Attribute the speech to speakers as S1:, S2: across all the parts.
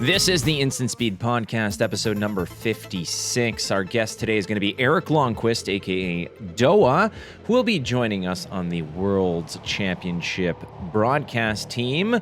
S1: This is the Instant Speed Podcast, episode number 56. Our guest today is going to be Erik Lonnquist, a.k.a. DoA, who will be joining us on the World Championship broadcast team.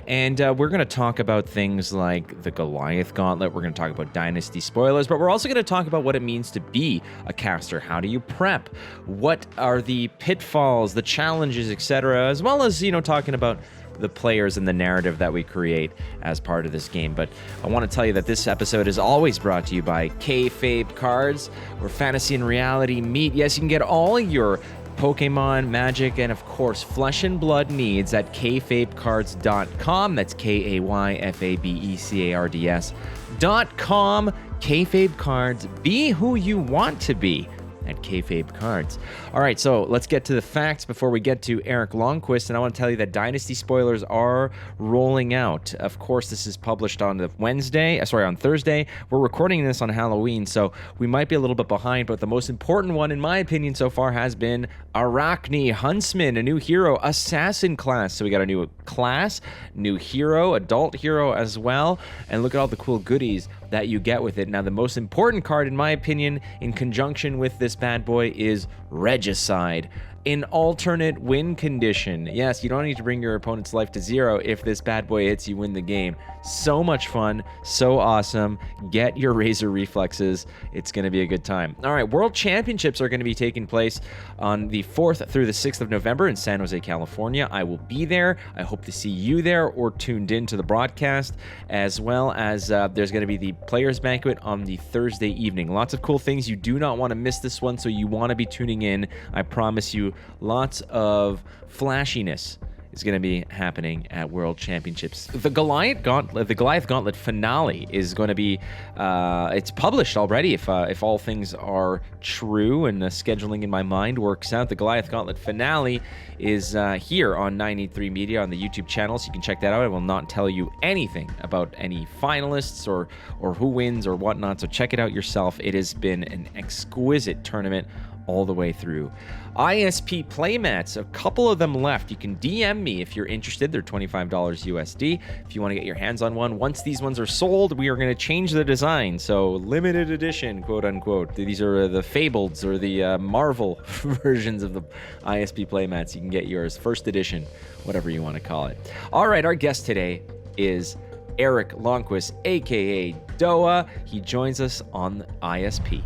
S1: And we're going to talk about things like the Goliath Gauntlet. We're going to talk about Dynasty spoilers, but we're also going to talk about what it means to be a caster. How do you prep? What are the pitfalls, the challenges, etc., as well as, talking about the players and the narrative that we create as part of this game. But I want to tell you that this episode is always brought to you by FAB cards, where fantasy and reality meet. Yes, you can get all your Pokemon, Magic, and of course, Flesh and Blood needs at kfabcards.com. That's KAYFABECARDS.com. KFAB cards. Be who you want to be at KFAB Cards. All right, so let's get to the facts before we get to Erik Lonnquist, and I want to tell you that Dynasty spoilers are rolling out. Of course, this is published on on Thursday. We're recording this on Halloween, so we might be a little bit behind, but the most important one, in my opinion, so far has been Arachne, Huntsman, a new hero, Assassin class. So we got a new class, new hero, adult hero as well, and look at all the cool goodies that you get with it. Now, the most important card, in my opinion, in conjunction with this bad boy is Regicide, an alternate win condition. Yes, you don't need to bring your opponent's life to zero. If this bad boy hits, you win the game. So much fun, so awesome. Get your Razor reflexes. It's going to be a good time. All right, World Championships are going to be taking place on the 4th through the 6th of November in San Jose, California. I will be there. I hope to see you there or tuned in to the broadcast, as well as there's going to be the Players Banquet on the Thursday evening. Lots of cool things. You do not want to miss this one, so you want to be tuning in. I promise you, lots of flashiness is going to be happening at World Championships. The Goliath Gauntlet finale is going to be, it's published already if all things are true and the scheduling in my mind works out. The Goliath Gauntlet finale is here on 983 Media on the YouTube channel, so you can check that out. I will not tell you anything about any finalists or who wins or whatnot, so check it out yourself. It has been an exquisite tournament all the way through. ISP playmats, a couple of them left. You can DM me if you're interested. They're $25 USD if you want to get your hands on one. Once these ones are sold, we are going to change the design. So limited edition, quote unquote. These are the Fabled or the Marvel versions of the ISP playmats. You can get yours, first edition, whatever you want to call it. All right, our guest today is Erik Lonnquist, aka DoA. He joins us on ISP.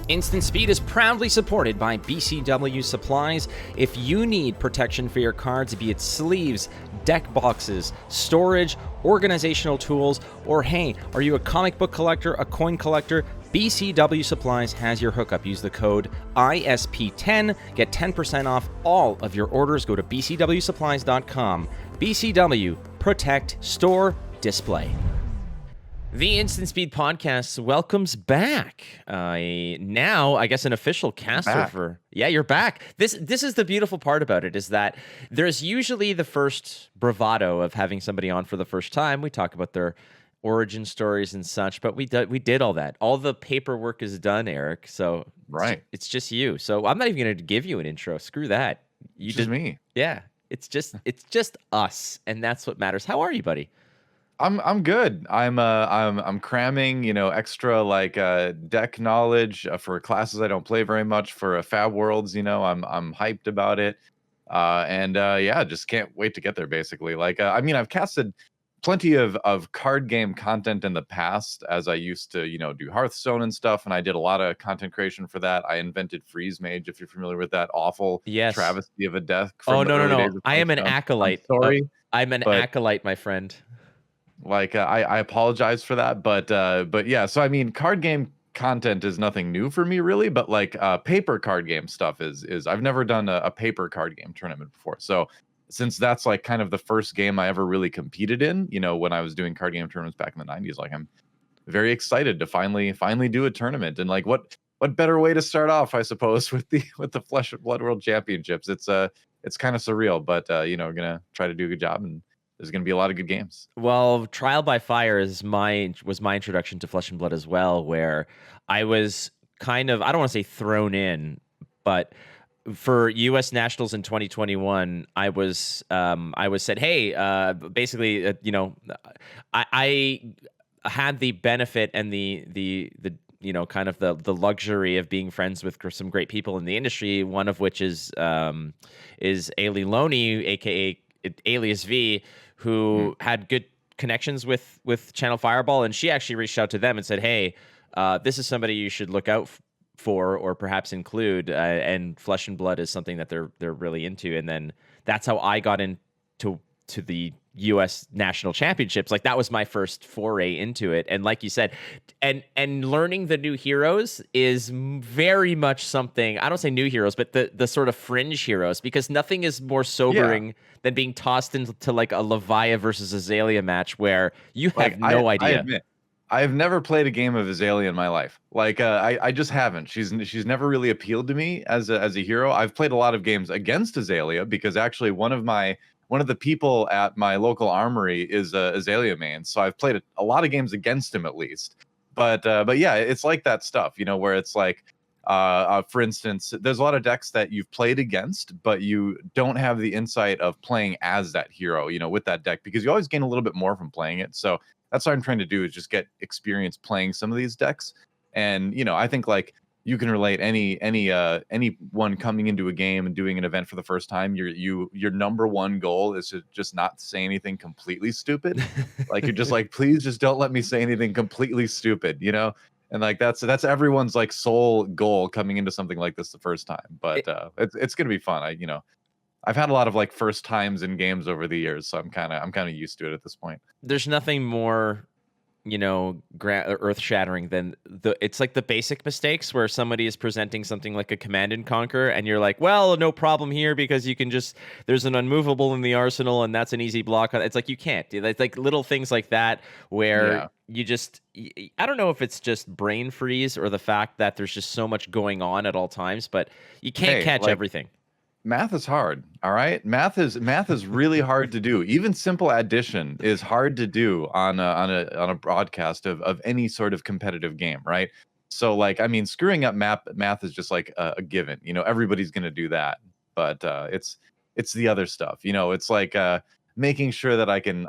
S1: Instant Speed is proudly supported by BCW Supplies. If you need protection for your cards, be it sleeves, deck boxes, storage, organizational tools, or hey, are you a comic book collector, a coin collector? BCW Supplies has your hookup. Use the code ISP10. Get 10% off all of your orders. Go to bcwsupplies.com. BCW, protect, store, display. The Instant Speed Podcast welcomes back now, I guess, an official caster for... Yeah, you're back. This is the beautiful part about it, is that there's usually the first bravado of having somebody on for the first time. We talk about their origin stories and such, but we did all that. All the paperwork is done, Erik, so
S2: right.
S1: It's just you. So I'm not even going to give you an intro. Screw that.
S2: You just me.
S1: Yeah, it's just us, and that's what matters. How are you, buddy?
S2: I'm good. I'm cramming, extra deck knowledge for classes I don't play very much for FAB Worlds. I'm hyped about it, and just can't wait to get there. Basically, I've casted plenty of card game content in the past, as I used to do Hearthstone and stuff, and I did a lot of content creation for that. I invented Freeze Mage, if you're familiar with that awful travesty of a deck.
S1: Oh no! I am an acolyte.
S2: Sorry,
S1: I'm an acolyte, my friend.
S2: I apologize for that, but yeah. So card game content is nothing new for me, really. But paper card game stuff is I've never done a paper card game tournament before. So since that's kind of the first game I ever really competed in, when I was doing card game tournaments back in the 90s, I'm very excited to finally do a tournament. And what better way to start off, I suppose, with the Flesh and Blood World Championships. It's kind of surreal, but gonna try to do a good job, and there's going to be a lot of good games.
S1: Well, Trial by Fire was my introduction to Flesh and Blood as well, where I was kind of, I don't want to say thrown in, but for U.S. Nationals in 2021, I was said, hey, basically, had the benefit and the kind of the luxury of being friends with some great people in the industry. One of which is Ailey Loney, aka Alias V, who had good connections with Channel Fireball, and she actually reached out to them and said, "Hey, this is somebody you should look out for, or perhaps include." And Flesh and Blood is something that they're really into, and then that's how I got into the U.S. national championships. Like, that was my first foray into it, and like you said, and learning the new heroes is very much something. I don't say new heroes, but the sort of fringe heroes, because nothing is more sobering than being tossed into like a Leviah versus Azalea match where you have no idea.
S2: I admit, I've never played a game of Azalea in my life. Like, I just haven't. She's never really appealed to me as a hero. I've played a lot of games against Azalea because actually one of the people at my local armory is Azalea main, so I've played a lot of games against him at least. But yeah, it's like that stuff, where it's like, for instance, there's a lot of decks that you've played against, but you don't have the insight of playing as that hero, with that deck, because you always gain a little bit more from playing it. So that's what I'm trying to do, is just get experience playing some of these decks. And, I think like you can relate anyone coming into a game and doing an event for the first time. Your number one goal is to just not say anything completely stupid. Like, you're just like, please just don't let me say anything completely stupid, And like that's everyone's like sole goal coming into something like this the first time. But it's gonna be fun. I've had a lot of like first times in games over the years, so I'm kind of used to it at this point.
S1: There's nothing more earth-shattering than it's like the basic mistakes where somebody is presenting something like a Command and Conquer, and you're like, well, no problem here, because you can just, there's an unmovable in the arsenal and that's an easy block. It's like, you can't. It's like little things like that where you just, I don't know if it's just brain freeze or the fact that there's just so much going on at all times, but you can't catch everything.
S2: Math is hard. All right. Math is really hard to do. Even simple addition is hard to do on a broadcast of any sort of competitive game. Right. So like, I mean, screwing up math is just like a given, everybody's going to do that. But it's the other stuff, it's like making sure that I can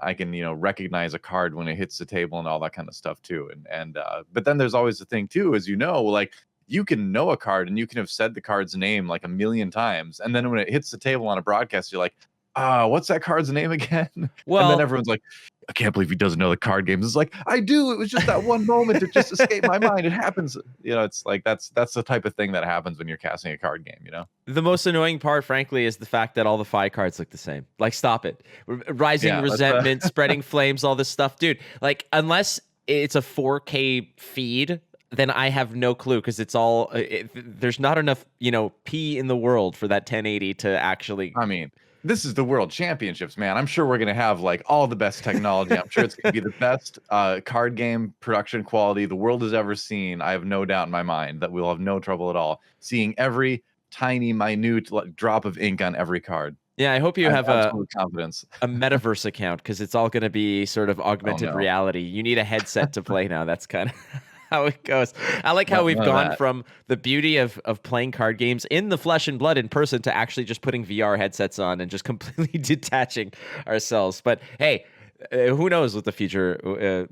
S2: recognize a card when it hits the table and all that kind of stuff too. And but then there's always the thing too, as like, you can know a card and you can have said the card's name like a million times, and then when it hits the table on a broadcast, you're like, what's that card's name again?
S1: Well,
S2: and then everyone's like, I can't believe he doesn't know the card games. It's like, I do. It was just that one moment. It just escaped my mind. It happens. It's like that's the type of thing that happens when you're casting a card game.
S1: The most annoying part, frankly, is the fact that all the FAB cards look the same. Like, stop it. Rising Resentment, Spreading Flames, all this stuff, dude. Like, unless it's a 4K feed, then I have no clue, because it's all there's not enough P in the world for that 1080 to actually.
S2: I mean, this is the World Championships, man. I'm sure we're gonna have like all the best technology. I'm sure it's gonna be the best card game production quality the world has ever seen. I have no doubt in my mind that we'll have no trouble at all seeing every tiny, minute drop of ink on every card.
S1: Yeah, I hope you have
S2: confidence.
S1: a metaverse account, because it's all going to be sort of augmented reality. You need a headset to play now. That's kind of how it goes. I like how we've gone from the beauty of playing card games in the flesh and blood in person to actually just putting VR headsets on and just completely detaching ourselves. But hey, who knows what the future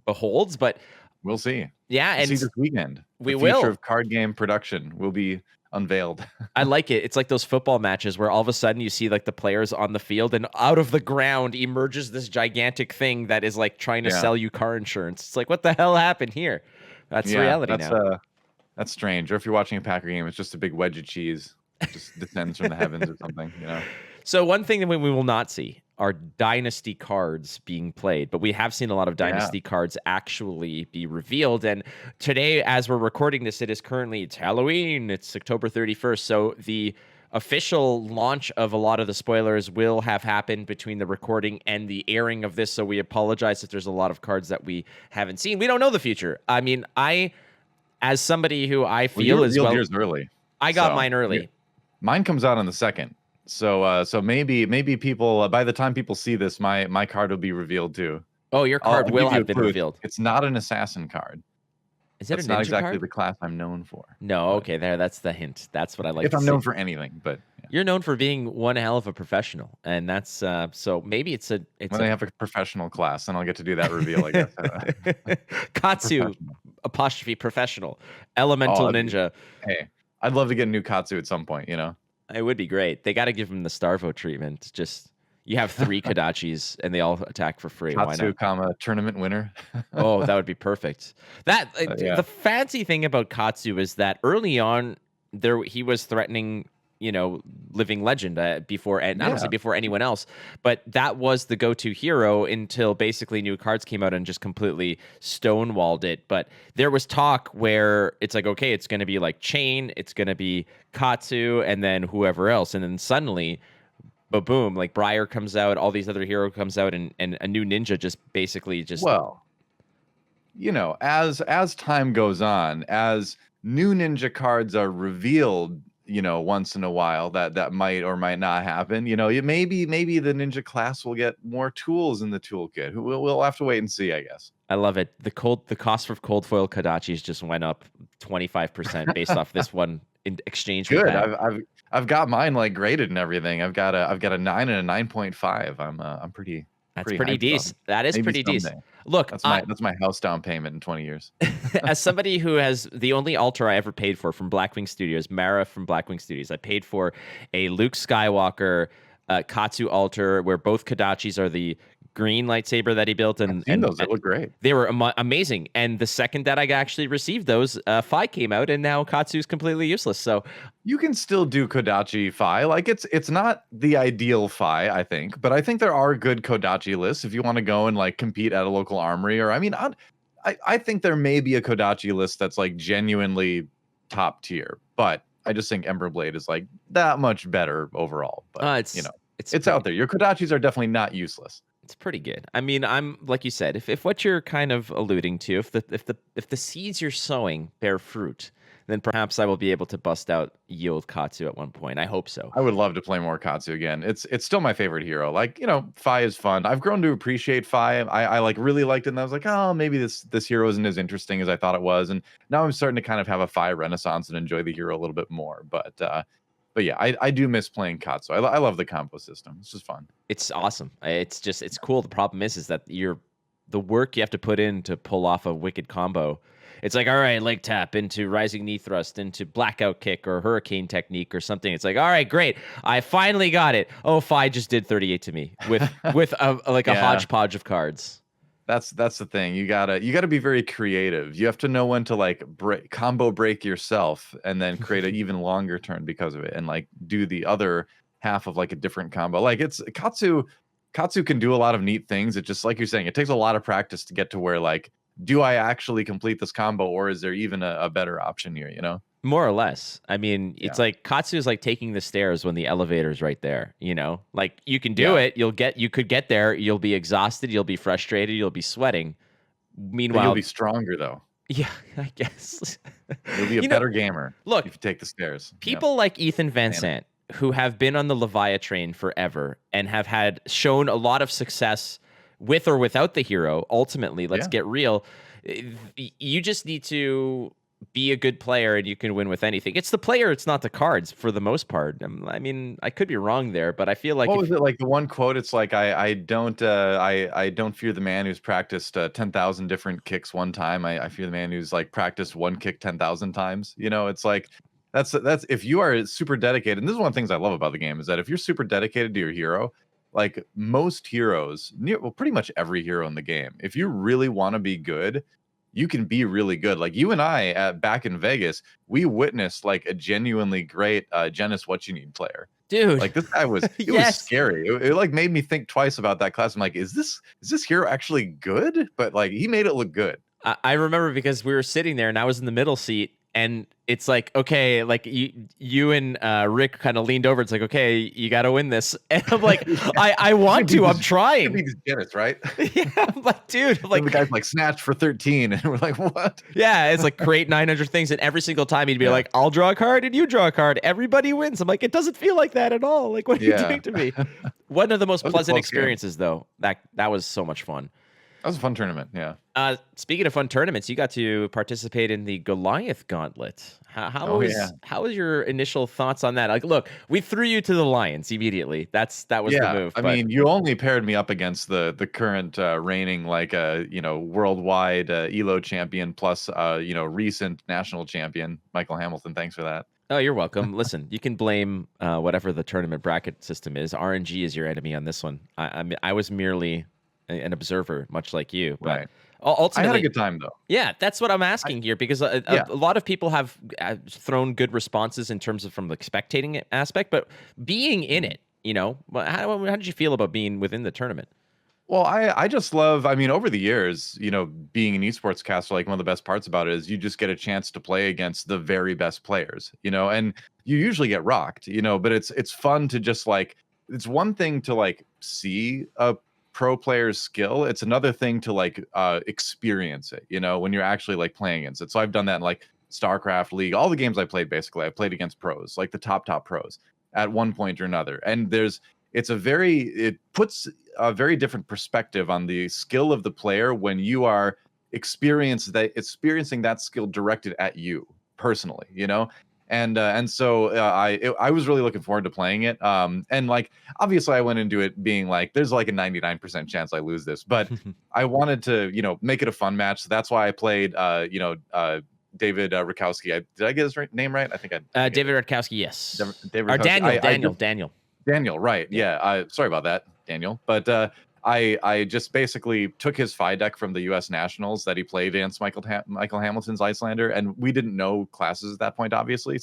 S1: beholds? But
S2: we'll see.
S1: Yeah, and
S2: see this weekend.
S1: The
S2: future of card game production will be unveiled.
S1: I like it. It's like those football matches where all of a sudden you see like the players on the field, and out of the ground emerges this gigantic thing that is like trying to sell you car insurance. It's like, what the hell happened here? That's reality now.
S2: That's strange. Or if you're watching a Packer game, it's just a big wedge of cheese. It just descends from the heavens or something.
S1: So one thing that we will not see are dynasty cards being played, but we have seen a lot of dynasty cards actually be revealed. And today, as we're recording this, it's Halloween. It's October 31st. So the official launch of a lot of the spoilers will have happened between the recording and the airing of this. So we apologize if there's a lot of cards that we haven't seen. We don't know the future. I mean, as somebody who I feel is
S2: yours early.
S1: I got mine early.
S2: Mine comes out on the 2nd. So maybe people, by the time people see this, my card will be revealed too.
S1: Oh, your card will have been revealed.
S2: It's not an assassin card.
S1: Is it a
S2: That's not
S1: ninja
S2: exactly
S1: card?
S2: the class I'm known for.
S1: No,
S2: But
S1: okay, that's the hint. That's what I like
S2: if
S1: to
S2: I'm
S1: see.
S2: known for anything, but yeah.
S1: You're known for being one hell of a professional, and that's so maybe it's
S2: When
S1: a
S2: they have a professional class, then I'll get to do that reveal, I guess.
S1: Katsu
S2: Professional.
S1: apostrophe professional
S2: Oh,
S1: elemental
S2: that'd be,
S1: ninja.
S2: hey, I'd love to get a new Katsu at some point, you know?
S1: It would be great. They got to give him the Starvo treatment. Just you have 3 Kodachis and they all attack for free. Why
S2: Katsu,
S1: not?
S2: comma, tournament winner.
S1: Oh, that would be perfect. That
S2: Yeah.
S1: the fancy thing about Katsu is that early on there he was threatening, living legend before, and I don't say
S2: Yeah.
S1: before anyone else, but that was the go-to hero until basically new cards came out and just completely stonewalled it. But there was talk where it's like, okay, it's going to be like Chain, it's going to be Katsu, and then whoever else, and then suddenly but boom, like Briar comes out, all these other hero comes out, and a new ninja just basically just
S2: Well, as time goes on, as new ninja cards are revealed, once in a while, that might or might not happen. Maybe the ninja class will get more tools in the toolkit. We'll have to wait and see, I guess.
S1: I love it. The cost for cold foil Kodachis just went up 25% based off this one in exchange we've
S2: Good.
S1: had.
S2: I've got mine like graded and everything. I've got a 9 and a 9.5. I'm pretty
S1: That's
S2: pretty
S1: pretty
S2: hyped about
S1: decent.
S2: it.
S1: That is
S2: Maybe
S1: pretty
S2: someday.
S1: decent. Look,
S2: That's my house down payment in 20 years.
S1: as somebody who has the only altar I ever paid for from Blackwing Studios, Mara from Blackwing Studios, I paid for a Luke Skywalker Katsu altar where both Kodachis are the green lightsaber that he built,
S2: I've
S1: and
S2: seen those. They look great.
S1: they were amazing. And the second that I actually received those, Fi came out, and now Katsu's completely useless. So
S2: You can still do Kodachi Fi. Like it's not the ideal Fi, I think, but I think there are good Kodachi lists if you want to go and like compete at a local armory. Or I think there may be a Kodachi list that's like genuinely top tier, but I just think Ember Blade is like that much better overall. But it's out there. Your Kodachis are definitely not useless.
S1: It's pretty good. I mean, I'm like you said, if what you're kind of alluding to, if the seeds you're sowing bear fruit, then perhaps I will be able to bust out Yield Katsu at one point. I hope so.
S2: I would love to play more Katsu again. It's still my favorite hero. Like, Fi is fun. I've grown to appreciate Fi. I like really liked it, and I was like, oh, maybe this hero isn't as interesting as I thought it was. And now I'm starting to kind of have a Fi renaissance and enjoy the hero a little bit more. But yeah, I do miss playing Katsu. I love the combo system. It's just fun.
S1: It's awesome. It's cool. The problem is that the work you have to put in to pull off a wicked combo. It's like, all right, leg tap into rising knee thrust, into blackout kick or hurricane technique or something. It's like, all right, great. I finally got it. Oh, Fi just did 38 to me with a hodgepodge of cards.
S2: That's the thing. You gotta be very creative. You have to know when to like combo break yourself and then create an even longer turn because of it, and like do the other half of like a different combo. Like it's Katsu can do a lot of neat things. It just, like you're saying, it takes a lot of practice to get to where like, do I actually complete this combo, or is there even a better option here?
S1: More or less. I mean, it's like Katsu is like taking the stairs when the elevator's right there, Like you can do it, you could get there, you'll be exhausted, you'll be frustrated, you'll be sweating. Meanwhile,
S2: you'll be stronger though.
S1: Yeah, I guess.
S2: You'll be a better gamer.
S1: Look,
S2: if you take the stairs.
S1: People like Ethan Van Sant, who have been on the Leviathan train forever and have had shown a lot of success with or without the hero. Ultimately, let's get real. You just need to be a good player and you can win with anything. It's the player, it's not the cards for the most part. I mean, I could be wrong there, but I feel like
S2: what was it, like the one quote? It's like I don't fear the man who's practiced 10,000 different kicks one time. I fear the man who's like practiced one kick 10,000 times. It's like that's if you are super dedicated. And this is one of the things I love about the game, is that if you're super dedicated to your hero, like most heroes, pretty much every hero in the game, if you really want to be good, you can be really good. Like you and I back in Vegas, we witnessed like a genuinely great Genis What You Need player.
S1: Dude,
S2: like this guy was was scary. It like made me think twice about that class. I'm like, is this hero actually good? But like he made it look good.
S1: I remember because we were sitting there and I was in the middle seat, and it's like, okay, like you and Rick kind of leaned over. It's like, okay, you got to win this. And I'm like, I want to. I'm trying.
S2: He's Genis, right?
S1: Yeah, I'm like, dude. Like
S2: the guy's like snatch for 13, and we're like, what?
S1: Yeah, it's like create 900 things, and every single time he'd be like, I'll draw a card and you draw a card. Everybody wins. I'm like, it doesn't feel like that at all. Like, what are you doing to me? One of the most pleasant experiences, though. That was so much fun.
S2: That was a fun tournament. Yeah.
S1: Speaking of fun tournaments, you got to participate in the Goliath Gauntlet.
S2: Oh yeah.
S1: How was your initial thoughts on that? Like, look, we threw you to the lions immediately. That was the
S2: Yeah,
S1: move.
S2: I
S1: But
S2: mean, you only paired me up against the current reigning like worldwide Elo champion plus recent national champion Michael Hamilton. Thanks for that.
S1: oh, you're welcome. Listen, you can blame whatever the tournament bracket system is. RNG is your enemy on this one. I was merely an observer, much like you. But
S2: Right. I had a
S1: ultimately,
S2: good time though.
S1: yeah, that's what I'm
S2: I
S1: asking here because
S2: yeah.
S1: a lot of people have thrown good responses in terms of from the spectating aspect, but being in
S2: Mhm.
S1: it, how did you feel about being within the tournament?
S2: Well, I just love, I mean, over the years, being an esports caster, like one of the best parts about it is you just get a chance to play against the very best players, and you usually get rocked, but it's fun to just like it's one thing to like see a pro player's skill. It's another thing to like experience it, when you're actually like playing against it. So I've done that in like StarCraft, League, all the games I played basically. I played against pros, like the top pros at one point or another. And it puts a very different perspective on the skill of the player when you are experiencing that skill directed at you personally, and so I was really looking forward to playing it. And like obviously I went into it being like there's like a 99% chance I lose this, but I wanted to make it a fun match. So that's why I played David Rakowski. Did I get his name right? I think I get
S1: David
S2: it.
S1: Radkowski, yes.
S2: David
S1: Or
S2: Rakowski.
S1: Daniel.
S2: Daniel, right?
S1: Yeah.
S2: Yeah. Sorry about that, Daniel. But I just basically took his FI deck from the U.S. Nationals that he played against Michael Hamilton's Icelander, and we didn't know classes at that point, obviously,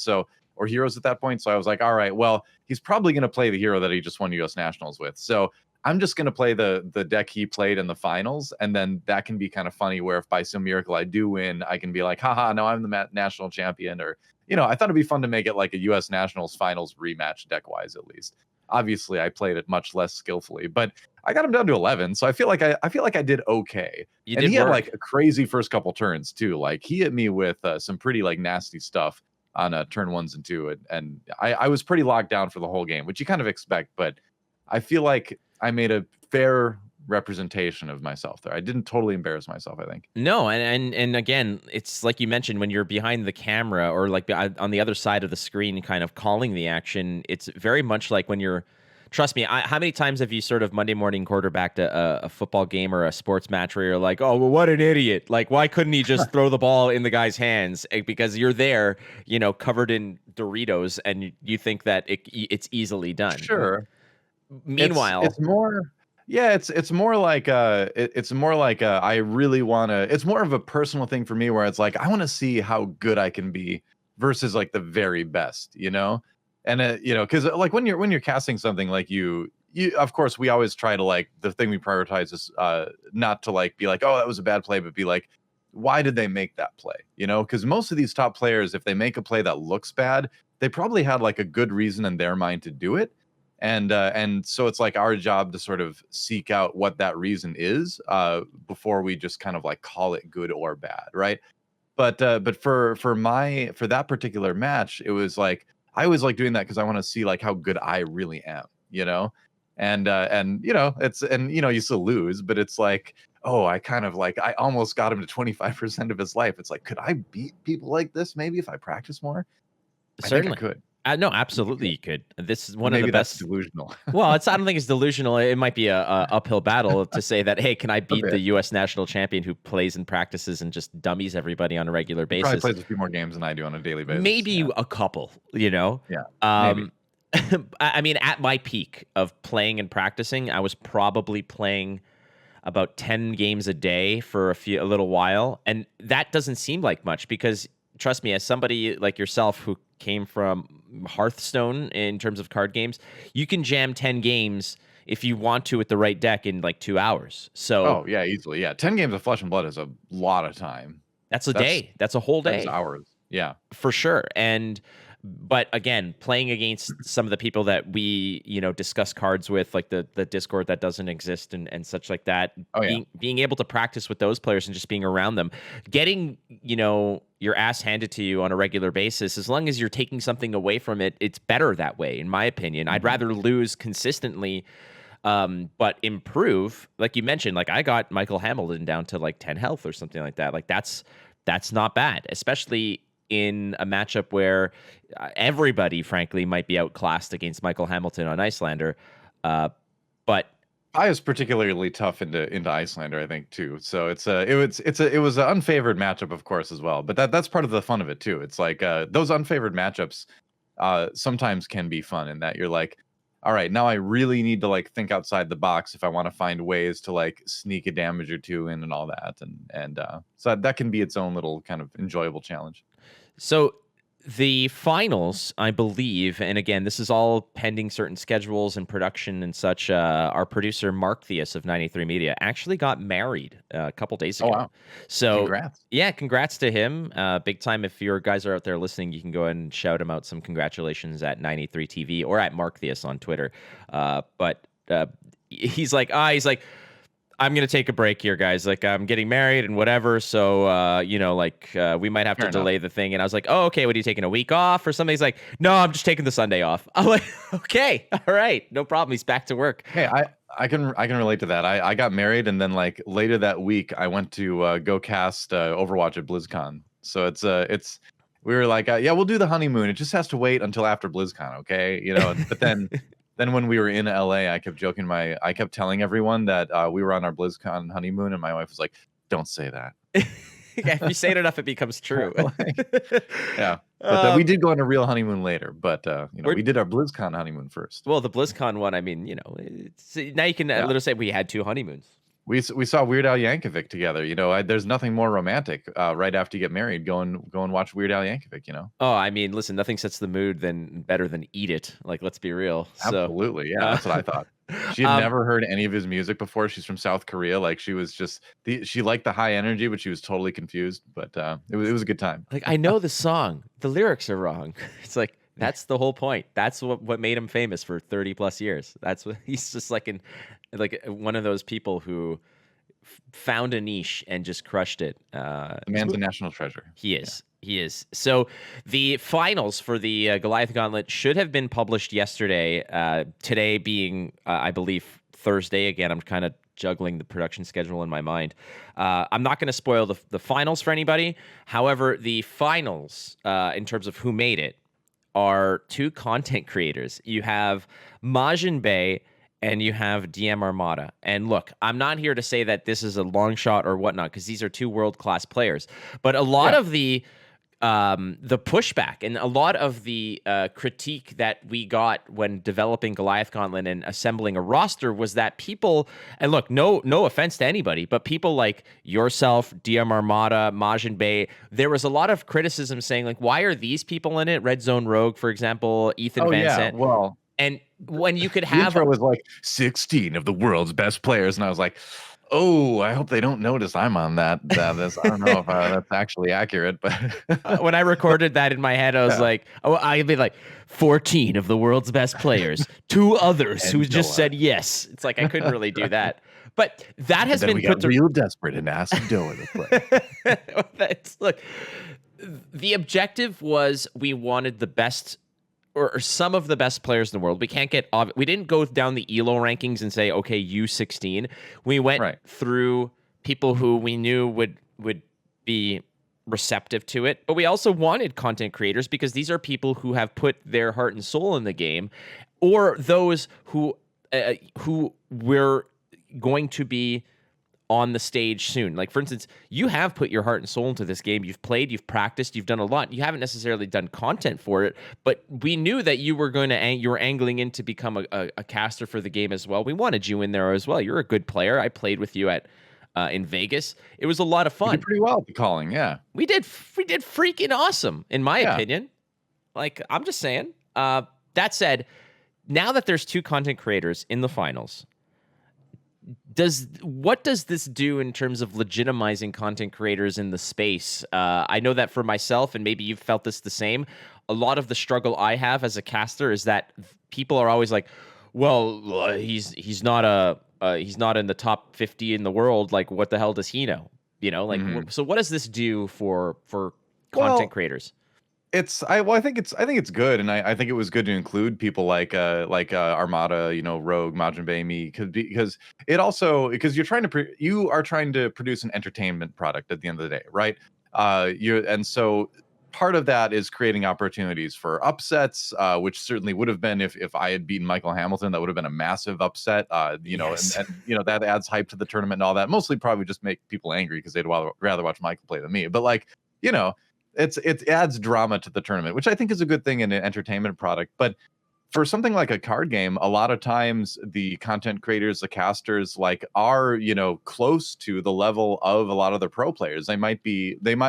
S2: or heroes at that point. So I was like, all right, well, he's probably going to play the hero that he just won U.S. Nationals with. So I'm just going to play the deck he played in the finals, and then that can be kind of funny. Where if by some miracle I do win, I can be like, haha, no, I'm the national champion, or I thought it'd be fun to make it like a U.S. Nationals finals rematch deck wise at least. Obviously, I played it much less skillfully, but I got him down to 11, so I feel like I did okay.
S1: You
S2: And
S1: did
S2: he had
S1: work.
S2: like a crazy first couple turns too. Like he hit me with some pretty like nasty stuff on turn 1s and 2, and I was pretty locked down for the whole game, which you kind of expect. But I feel like I made a fair representation of myself there. I didn't totally embarrass myself, I think.
S1: No, and again, it's like you mentioned when you're behind the camera or like on the other side of the screen, kind of calling the action. It's very much like when you're. Trust me, how many times have you sort of Monday morning quarterbacked a football game or a sports match where you're like, oh, well, what an idiot! Like, why couldn't he just throw the ball in the guy's hands? Because you're there, covered in Doritos, and you think that it's easily done.
S2: Sure.
S1: Meanwhile,
S2: It's more yeah, it's more like it's more like I really want to it's more of a personal thing for me where it's like I want to see how good I can be versus like the very best, And cuz like when you're casting something like you of course we always try to like the thing we prioritize is not to like be like, "Oh, that was a bad play," but be like, "Why did they make that play?" Cuz most of these top players if they make a play that looks bad, they probably had like a good reason in their mind to do it, and so it's like our job to sort of seek out what that reason is before we just kind of like call it good or bad, right? But for that particular match it was like I was like doing that because I want to see like how good I really am, and it's and you still lose, but it's like, oh, I kind of like I almost got him to 25% of his life. It's like, could I beat people like this maybe if I practice more? I think I
S1: certainly.
S2: could.
S1: No,
S2: I think I
S1: absolutely
S2: could.
S1: you could. This is
S2: Or
S1: one of the
S2: maybe that's
S1: best.
S2: delusional.
S1: Well, I don't think it's delusional. It might be a uphill battle to say that, hey, can I
S2: A
S1: beat the
S2: bit.
S1: U.S. national champion who plays and practices and just dummies everybody on a regular
S2: He probably
S1: basis?
S2: plays a few more games than I do on a daily basis.
S1: Maybe
S2: Yeah.
S1: a couple,
S2: Yeah. Maybe.
S1: Um, I mean, at my peak of playing and practicing, I was probably playing about 10 games a day for a little while, and that doesn't seem like much because trust me, as somebody like yourself who came from Hearthstone in terms of card games, you can jam 10 games if you want to with the right deck in like 2 hours. So
S2: Oh, yeah, easily. Yeah. 10 games of Flesh and Blood is a lot of time.
S1: that's a
S2: That's
S1: day. That's a whole
S2: that is
S1: day.
S2: hours. Yeah.
S1: For sure. But again, playing against some of the people that we, discuss cards with, like the Discord that doesn't exist and such like that,
S2: Oh, yeah.
S1: being able to practice with those players and just being around them, getting, your ass handed to you on a regular basis, as long as you're taking something away from it, it's better that way, in my opinion. I'd
S2: Mhm.
S1: rather lose consistently but improve. Like you mentioned, like I got Michael Hamilton down to like 10 health or something like that. Like that's not bad, especially in a matchup where everybody, frankly, might be outclassed against Michael Hamilton on Icelander. But
S2: I is particularly tough into Icelander, I think, too. So it was an unfavored matchup, of course, as well. But that's part of the fun of it too. It's like those unfavored matchups sometimes can be fun in that you're like, all right, now I really need to like think outside the box if I want to find ways to like sneak a damage or two in and all that, and so that can be its own little kind of enjoyable challenge.
S1: so the finals, I believe, and again, this is all pending certain schedules and production and such. Our producer Mark Theus of 93 Media actually got married a couple days ago.
S2: Oh wow!
S1: So
S2: Congrats.
S1: yeah, congrats to him. Big time. If your guys are out there listening, you can go ahead and shout him out some congratulations at 93 TV or at Mark Theus on Twitter. But he's like, I'm going to take a break here, guys. Like, I'm getting married and whatever. So, we might have to delay the thing. And I was like, oh, okay. What, are you taking a week off or something? He's like, no, I'm just taking the Sunday off. I'm like, okay, all right. No problem. He's back to work.
S2: Hey, I can relate to that. I got married, and then like later that week, I went to go cast Overwatch at BlizzCon. So it's we were like, yeah, we'll do the honeymoon. It just has to wait until after BlizzCon, okay? But then then when we were in LA, I kept telling everyone that we were on our BlizzCon honeymoon, and my wife was like, "Don't say that."
S1: Yeah, if you say it enough, it becomes true.
S2: Yeah, but we did go on a real honeymoon later. But we did our BlizzCon honeymoon first.
S1: Well, the BlizzCon one, I mean, now you can literally say we had two honeymoons.
S2: We saw Weird Al Yankovic together. There's nothing more romantic right after you get married. Go and watch Weird Al Yankovic.
S1: Oh, I mean, listen, nothing sets the mood better than Eat It. Like, let's be real.
S2: Absolutely, yeah, that's what I thought. She had never heard any of his music before. She's from South Korea. Like, she was just she liked the high energy, but she was totally confused. But it was a good time.
S1: Like, I know the song, the lyrics are wrong. It's like that's the whole point. That's what made him famous for 30 plus years. That's what he's just like one of those people who found a niche and just crushed it.
S2: The man's a national treasure.
S1: He is. Yeah. He is. So the finals for the Goliath Gauntlet should have been published yesterday. Today being, I believe, Thursday. Again, I'm kind of juggling the production schedule in my mind. I'm not going to spoil the finals for anybody. However, the finals, in terms of who made it, are two content creators. You have Majin Bay and you have DM Armada. And look, I'm not here to say that this is a long shot or whatnot, because these are two world-class players. But a lot of the pushback and a lot of the critique that we got when developing Goliath Gauntlet and assembling a roster was that people, and look, no offense to anybody, but people like yourself, DM Armada, Majin Bay, there was a lot of criticism saying, like, why are these people in it? Red Zone Rogue, for example, Ethan Van Sant.
S2: Well,
S1: and when you could have...
S2: The intro was like 16 of the world's best players, and I was like, oh, I hope they don't notice I'm on that. I don't know if that's actually accurate, but
S1: when I recorded that in my head, I was like, I'd be like 14 of the world's best players, two others who just said yes. It's like I couldn't really do that, but that has been put
S2: real desperate and asked DoA to play.
S1: Look, the objective was we wanted the best. Or some of the best players in the world. We didn't go down the ELO rankings and say, okay, U16. We went through people who we knew would be receptive to it, but we also wanted content creators because these are people who have put their heart and soul in the game, or those who we're going to be on the stage soon. Like, for instance, you have put your heart and soul into this game. You've played, you've practiced, you've done a lot. You haven't necessarily done content for it, but we knew that you were you were angling in to become a caster for the game as well. We wanted you in there as well. You're a good player. I played with you in Vegas. It was a lot of fun.
S2: You did pretty well at the calling, yeah.
S1: We did freaking awesome, in my opinion. Like, I'm just saying. That said, now that there's two content creators in the finals, what does this do in terms of legitimizing content creators in the space? I know that for myself, and maybe you've felt this the same, a lot of the struggle I have as a caster is that people are always like, well, he's not in the top 50 in the world. Like, what the hell does he know? So what does this do for content creators?
S2: I think it's good, and I think it was good to include people like Armada, you know, Rogue, Majin Buu, me, because it also because you are trying to produce an entertainment product at the end of the day, right? You and so part of that is creating opportunities for upsets, which certainly would have been if I had beaten Michael Hamilton, that would have been a massive upset. You know,
S1: Yes.
S2: and you know that adds hype to the tournament and all that. Mostly probably just make people angry because they'd rather watch Michael play than me. But like, you know, it adds drama to the tournament, which I think is a good thing in an entertainment product. But for something like a card game, a lot of times the content creators, the casters, like are, you know, close to the level of a lot of the pro players. They might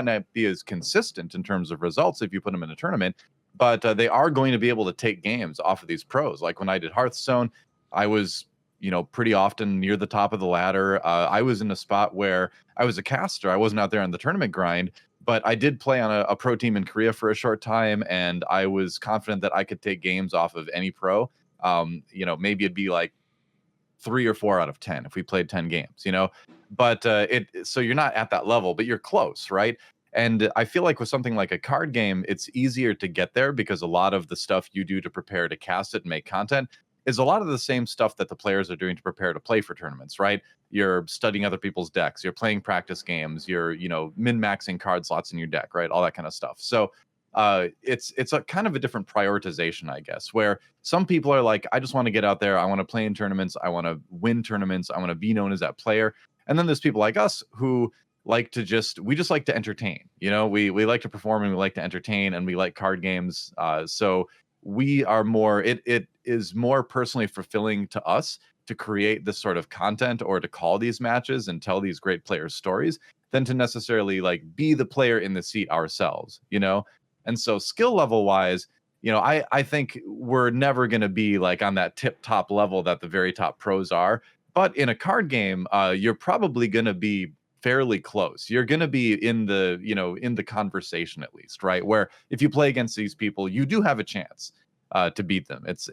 S2: not be as consistent in terms of results if you put them in a tournament, but they are going to be able to take games off of these pros. Like when I did Hearthstone, I was, you know, pretty often near the top of the ladder. I was in a spot where I was a caster. I wasn't out there on the tournament grind, but I did play on a pro team in Korea for a short time, and I was confident that I could take games off of any pro. You know, maybe it'd be like 3 or 4 out of 10 if we played 10 games, you know. But so you're not at that level, but you're close, right? And I feel like with something like a card game, it's easier to get there because a lot of the stuff you do to prepare to cast it and make content is a lot of the same stuff that the players are doing to prepare to play for tournaments, right? You're studying other people's decks, you're playing practice games, you're, you know, min-maxing card slots in your deck, right? All that kind of stuff. So it's a kind of a different prioritization, I guess, where some people are like, I just want to get out there, I want to play in tournaments, I want to win tournaments, I want to be known as that player. And then there's people like us who we just like to entertain, you know, we like to perform and we like to entertain and we like card games. So we are more it is more personally fulfilling to us to create this sort of content or to call these matches and tell these great players stories than to necessarily like be the player in the seat ourselves, you know. And so skill level wise, you know, I think we're never going to be like on that tip top level that the very top pros are, but in a card game you're probably going to be fairly close. You're going to be in the, you know, in the conversation at least, right? Where if you play against these people, you do have a chance to beat them. It's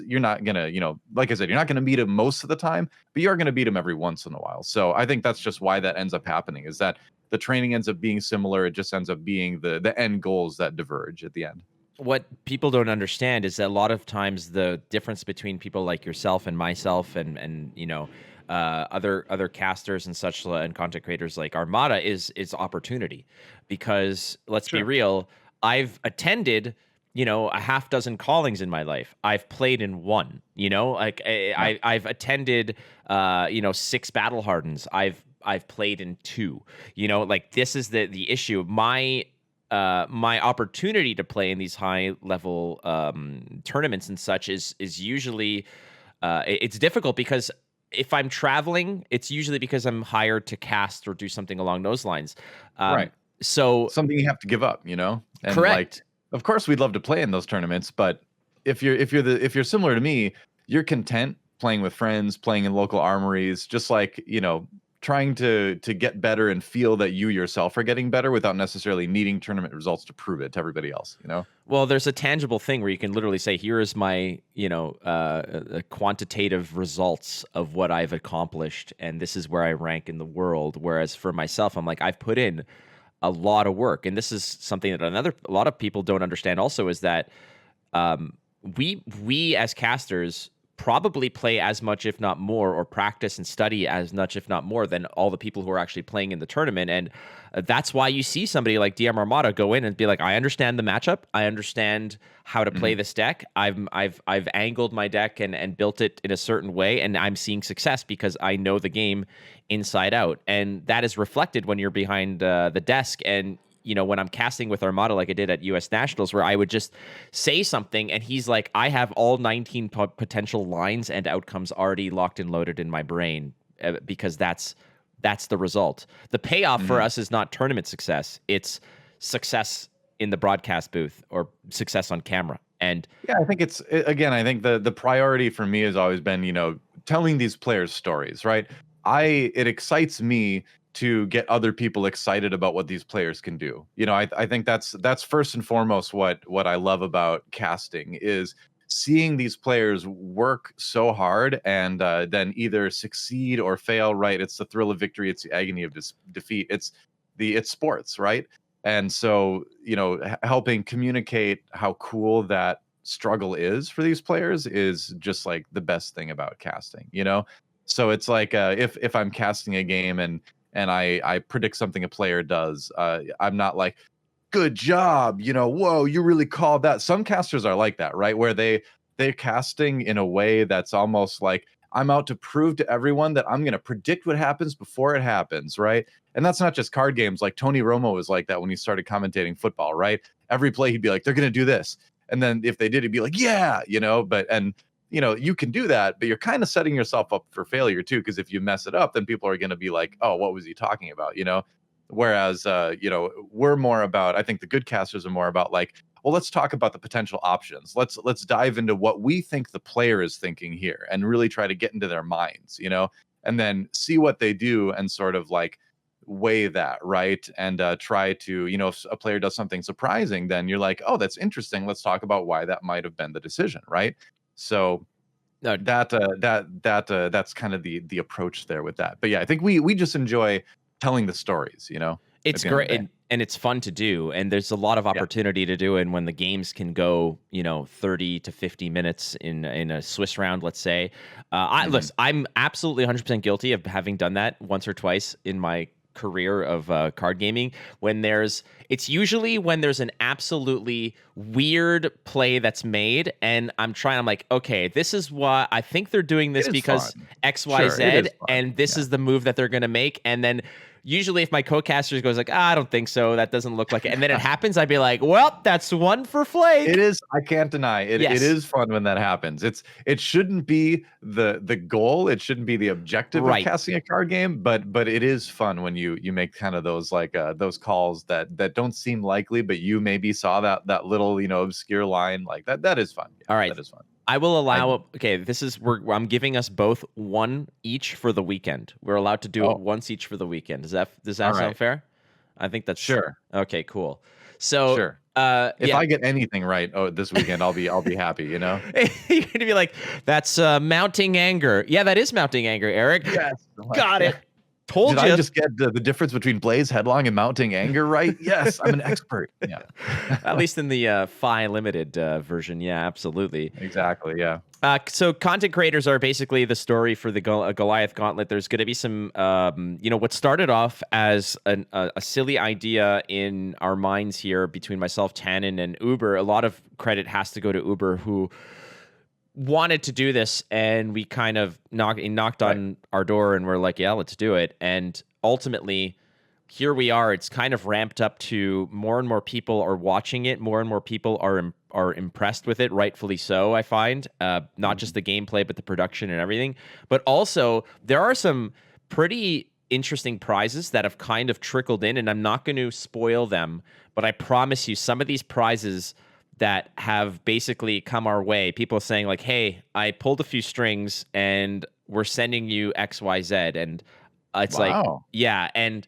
S2: you're not gonna, you know, like I said, you're not gonna meet them most of the time, but you are gonna beat them every once in a while. So I think that's just why that ends up happening is that the training ends up being similar. It just ends up being the end goals that diverge at the end.
S1: What people don't understand is that a lot of times the difference between people like yourself and myself and you know other casters and such and content creators like Armada is opportunity, because let's be
S2: Sure.
S1: real, I've attended, you know, a half dozen callings in my life. I've played in one, you know, like
S2: Yeah.
S1: I've attended you know, 6 battle hardens. I've played in 2. You know, like this is the issue. My opportunity to play in these high level tournaments and such is usually it's difficult because if I'm traveling, it's usually because I'm hired to cast or do something along those lines. Um,
S2: Right.
S1: so
S2: Something you have to give up, you know? And like,
S1: correct.
S2: of course we'd love to play in those tournaments, but if you're similar to me, you're content playing with friends, playing in local armories, just like, you know, trying to get better and feel that you yourself are getting better without necessarily needing tournament results to prove it to everybody else, you know?
S1: Well, there's a tangible thing where you can literally say, "Here is my, you know, quantitative results of what I've accomplished, and this is where I rank in the world." Whereas for myself, I'm like, I've put in a lot of work, and this is something that a lot of people don't understand. Also, is that we as casters probably play as much, if not more, or practice and study as much, if not more, than all the people who are actually playing in the tournament. And that's why you see somebody like DM Armada go in and be like, I understand the matchup, I understand how to play
S2: Mhm.
S1: this deck. I've angled my deck and built it in a certain way, and I'm seeing success because I know the game inside out. And that is reflected when you're behind the desk. And you know, when I'm casting with Armada, like I did at US Nationals, where I would just say something and he's like, I have all 19 potential lines and outcomes already locked and loaded in my brain, because that's the result. The payoff for
S2: Mhm.
S1: us is not tournament success, it's success in the broadcast booth or success on camera. And
S2: Yeah, I think again, I think the priority for me has always been, you know, telling these players stories, right? It excites me to get other people excited about what these players can do. You know, I think that's first and foremost what I love about casting is seeing these players work so hard and then either succeed or fail, right? It's the thrill of victory, it's the agony of defeat. It's sports, right? And so, helping communicate how cool that struggle is for these players is just like the best thing about casting. So it's like if I'm casting a game and I predict something a player does, I'm not like, good job, whoa, you really called that. Some casters are like that, right? Where they're casting in a way that's almost like, I'm out to prove to everyone that I'm going to predict what happens before it happens, right? And that's not just card games. Like Tony Romo was like that when he started commentating football, right? Every play he'd be like, they're going to do this. And then if they did, he'd be like, yeah, you can do that, but you're kind of setting yourself up for failure too. Because if you mess it up, then people are going to be like, oh, what was he talking about? Whereas, we're more about, I think the good casters are more about like, well, let's talk about the potential options. Let's dive into what we think the player is thinking here and really try to get into their minds, and then see what they do and sort of like weigh that, right? And try to, if a player does something surprising, then you're like, oh, that's interesting. Let's talk about why that might have been the decision, right? So
S1: No,
S2: that's kind of the approach there with that. But yeah, I think we just enjoy telling the stories.
S1: it's
S2: at the end of
S1: great,
S2: the day.
S1: and it's fun to do, and there's a lot of
S2: Yeah.
S1: opportunity to do. And when the games can go 30 to 50 minutes in a Swiss round, let's say,
S2: Mhm.
S1: listen, I'm absolutely 100% guilty of having done that once or twice in my career of card gaming. It's usually when there's an absolutely weird play that's made, and I'm like, okay, this is why I think they're doing
S2: It
S1: this
S2: is
S1: because
S2: fun. Sure, it
S1: XYZ,
S2: is fun.
S1: and this
S2: Yeah.
S1: is the move that they're going to make. And then usually if my co-caster goes like, I don't think so, that doesn't look like it, and then it happens, I'd be like, well, that's one for Flake.
S2: It is, I can't deny it. It
S1: Yes.
S2: is fun when that happens. It shouldn't be the goal. It shouldn't be the objective of
S1: Right.
S2: casting a card game, but it is fun when you make kind of those like those calls that don't seem likely, but you maybe saw that little, obscure line like that. That is fun. Yeah,
S1: All right.
S2: that is fun.
S1: I will
S2: I
S1: allow. Okay, I'm giving us both one each for the weekend. We're allowed to do it
S2: oh,
S1: once each for the weekend. Does that
S2: all
S1: sound
S2: right.
S1: fair? I think that's
S2: Sure.
S1: okay. Cool. So,
S2: Sure. If
S1: yeah,
S2: I get anything right, this weekend, I'll be happy.
S1: you're gonna be like, that's mounting anger. Yeah, that is mounting anger, Eric.
S2: Yes. I'm like,
S1: Got
S2: yeah.
S1: it.
S2: Did
S1: Told
S2: I
S1: you.
S2: just get the difference between blaze, headlong, and mounting anger right? Yes, I'm an expert. Yeah.
S1: At least in the Phi Limited version, yeah, absolutely.
S2: Exactly. Yeah.
S1: So content creators are basically the story for the Goliath Gauntlet. There's going to be some, what started off as a silly idea in our minds here between myself, Tannen, and Uber. A lot of credit has to go to Uber, who wanted to do this, and we kind of knocked
S2: Right.
S1: on our door, and we're like, yeah, let's do it. And ultimately, here we are. It's kind of ramped up to more and more people are watching it. More and more people are impressed with it, rightfully so. I find not just the gameplay, but the production and everything. But also, there are some pretty interesting prizes that have kind of trickled in, and I'm not going to spoil them. But I promise you, some of these prizes that have basically come our way, people saying like, "Hey, I pulled a few strings, and we're sending you X, Y, Z," and it's like,
S2: Wow.
S1: yeah, and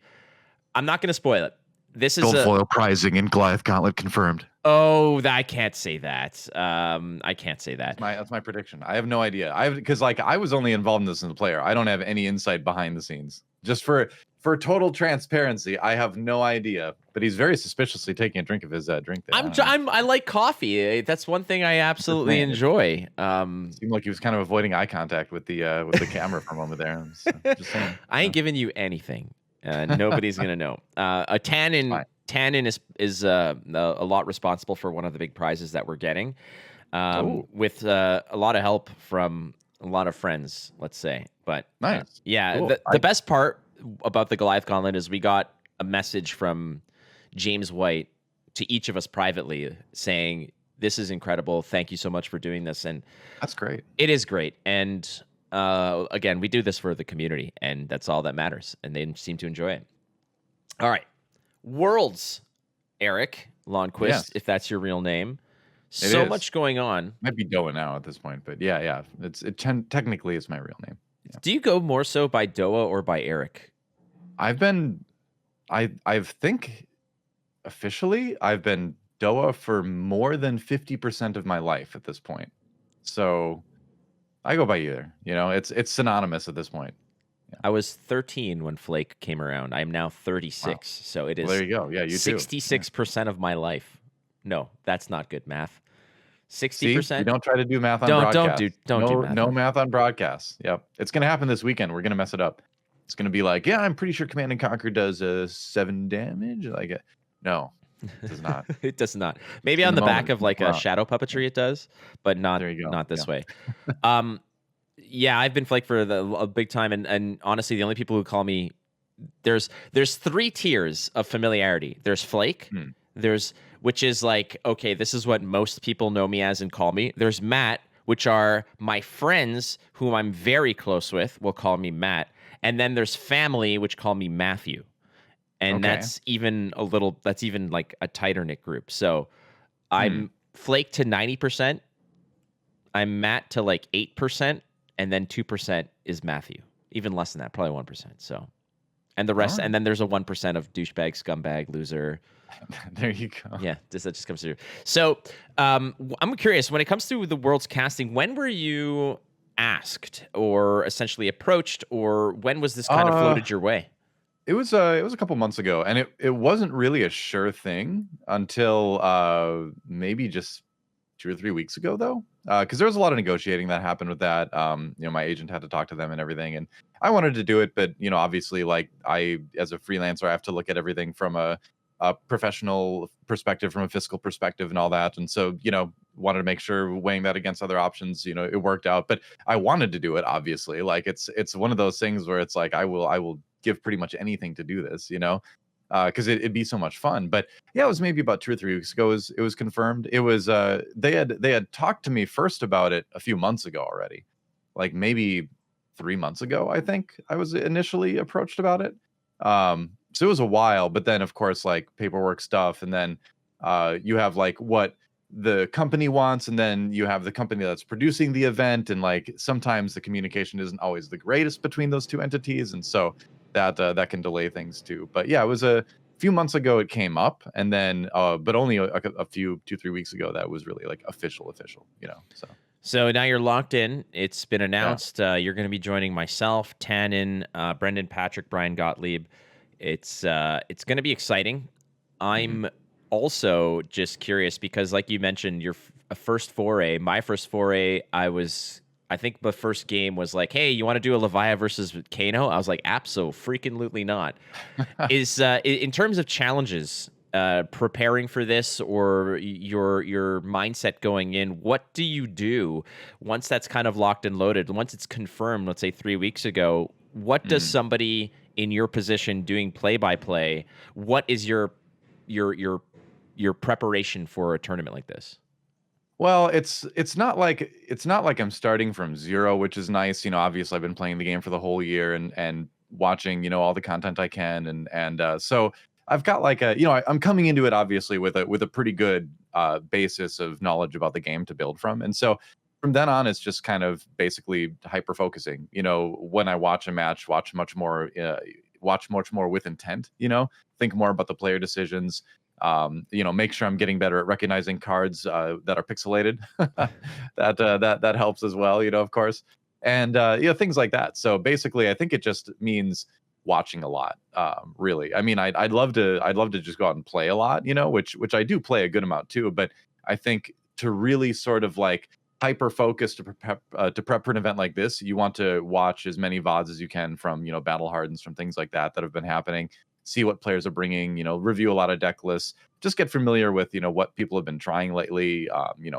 S1: I'm not going to spoil it. This is
S2: Gold foil prizing in Goliath Gauntlet confirmed.
S1: I can't say that. I can't say that.
S2: That's my prediction. I have no idea. Because like I was only involved in this as a player. I don't have any insight behind the scenes. Just for total transparency, I have no idea. But he's very suspiciously taking a drink of his drink there. I don't know.
S1: I like coffee. That's one thing I absolutely
S2: saying,
S1: enjoy.
S2: It seemed like he was kind of avoiding eye contact with the camera for a moment there. So, just saying.
S1: I ain't giving you anything. Nobody's gonna know. A
S2: Fine.
S1: Tannin is a lot responsible for one of the big prizes that we're getting,
S2: Oh.
S1: with a lot of help from a lot of friends, let's say. But
S2: Nice.
S1: yeah,
S2: Cool.
S1: the best part about the Goliath Gauntlet is we got a message from James White to each of us privately saying, "This is incredible. Thank you so much for doing this." And
S2: That's great.
S1: it is great. And again, we do this for the community, and that's all that matters. And they seem to enjoy it. All right. Worlds, Erik Lonnquist,
S2: Yes.
S1: if that's your real name.
S2: It
S1: So
S2: is.
S1: much going on.
S2: Might be DoA now at this point, but yeah. Technically is my real name. Yeah.
S1: Do you go more so by DoA or by Erik?
S2: I think officially I've been DoA for more than 50% of my life at this point. So I go by either. It's synonymous at this point.
S1: I was 13 when Flake came around. I am now
S2: Wow.
S1: 36. So it
S2: Well, there
S1: is
S2: you go. Yeah, you too. Yeah.
S1: 66% of my life. No, that's not good math.
S2: See, we
S1: 60%?
S2: don't try to do math on
S1: Don't
S2: broadcast.
S1: do don't do math
S2: No
S1: on.
S2: math on broadcast. Yep. It's gonna happen this weekend. We're gonna mess it up. It's gonna be like, yeah, I'm pretty sure Command and Conquer does 7 damage. Like, no, it does not.
S1: It does not.
S2: Just
S1: Maybe
S2: in
S1: on
S2: the
S1: the back
S2: moment.
S1: of like a
S2: Wow.
S1: shadow puppetry it does, but not
S2: There you go.
S1: not
S2: Yeah.
S1: this way. Um yeah, I've been Flake for a big time, and honestly, the only people who call me there's three tiers of familiarity. There's Flake,
S2: Hmm.
S1: there's which is like, okay, this is what most people know me as and call me. There's Matt, which are my friends whom I'm very close with will call me Matt. And then there's family, which call me Matthew. And
S2: Okay.
S1: that's even like a tighter knit group. So
S2: Hmm.
S1: I'm Flake to 90%, I'm Matt to like 8%, and then 2% is Matthew. Even less than that, probably 1%. So, and the
S2: All
S1: rest,
S2: right.
S1: and then there's a 1% of douchebag, scumbag, loser.
S2: There you go.
S1: Yeah, that just comes through. So, I'm curious when it comes to the world's casting. When were you asked, or essentially approached, or when was this kind of
S2: Uh,
S1: floated your way?
S2: it was a couple months ago, and it wasn't really a sure thing until maybe just 2 or 3 weeks ago, though, because there was a lot of negotiating that happened with that. My agent had to talk to them and everything, and I wanted to do it, but obviously, like I, as a freelancer, I have to look at everything from a professional perspective, from a fiscal perspective, and all that, and so wanted to make sure weighing that against other options, it worked out. But I wanted to do it, obviously. Like it's one of those things where it's like I will give pretty much anything to do this, because it'd be so much fun. But yeah, it was maybe about 2 or 3 weeks ago. It was confirmed. It was they had talked to me first about it a few months ago already, like maybe 3 months ago. I think I was initially approached about it. So it was a while, but then of course like paperwork stuff, and then you have like what the company wants, and then you have the company that's producing the event, and like sometimes the communication isn't always the greatest between those two entities, and so that can delay things too. But yeah, it was a few months ago it came up, and then but only a few 2 3 weeks ago that was really like official, so
S1: So now you're locked in. It's been
S2: yeah.
S1: announced. You're going to be joining myself, Tannen, Brendan, Patrick, Brian Gottlieb. It's going to be exciting.
S2: Hmm.
S1: I'm also just curious because, like you mentioned, your first foray, my first foray, I think the first game was like, hey, you want to do a Leviah versus Kano? I was like, abso-freaking-lutely not. In terms of challenges, preparing for this or your mindset going in, what do you do once that's kind of locked and loaded? Once it's confirmed, let's say 3 weeks ago, what does
S2: Mm.
S1: somebody in your position doing play-by-play, what is your your your preparation for a tournament like this?
S2: Well, it's not like I'm starting from zero, which is nice. Obviously I've been playing the game for the whole year, and watching, all the content I can, and so I've got like I'm coming into it obviously with a pretty good basis of knowledge about the game to build from. And so from then on it's just kind of basically hyper focusing. When I watch a match, watch much more with intent, think more about the player decisions, make sure I'm getting better at recognizing cards that are pixelated. That helps as well, of course, and things like that. So basically, I think it just means watching a lot. Really, I mean, I'd love to just go out and play a lot, which I do play a good amount too. But I think to really sort of like hyper focus to prep for an event like this, you want to watch as many VODs as you can from battle hardens, from things like that have been happening. See what players are bringing, review a lot of deck lists, just get familiar with what people have been trying lately.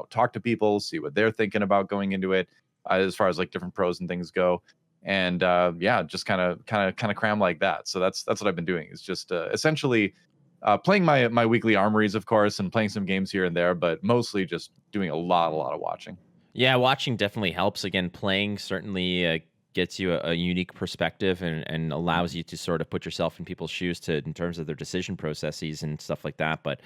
S2: Talk to people, see what they're thinking about going into it, as far as like different pros and things go. And yeah, just kind of cram like that. So that's what I've been doing, is just essentially playing my weekly armories, of course, and playing some games here and there, but mostly just doing a lot of watching.
S1: Yeah, watching definitely helps. Again, playing certainly gets you a unique perspective and allows
S2: Mhm.
S1: you to sort of put yourself in people's shoes to in terms of their decision processes and stuff like that. But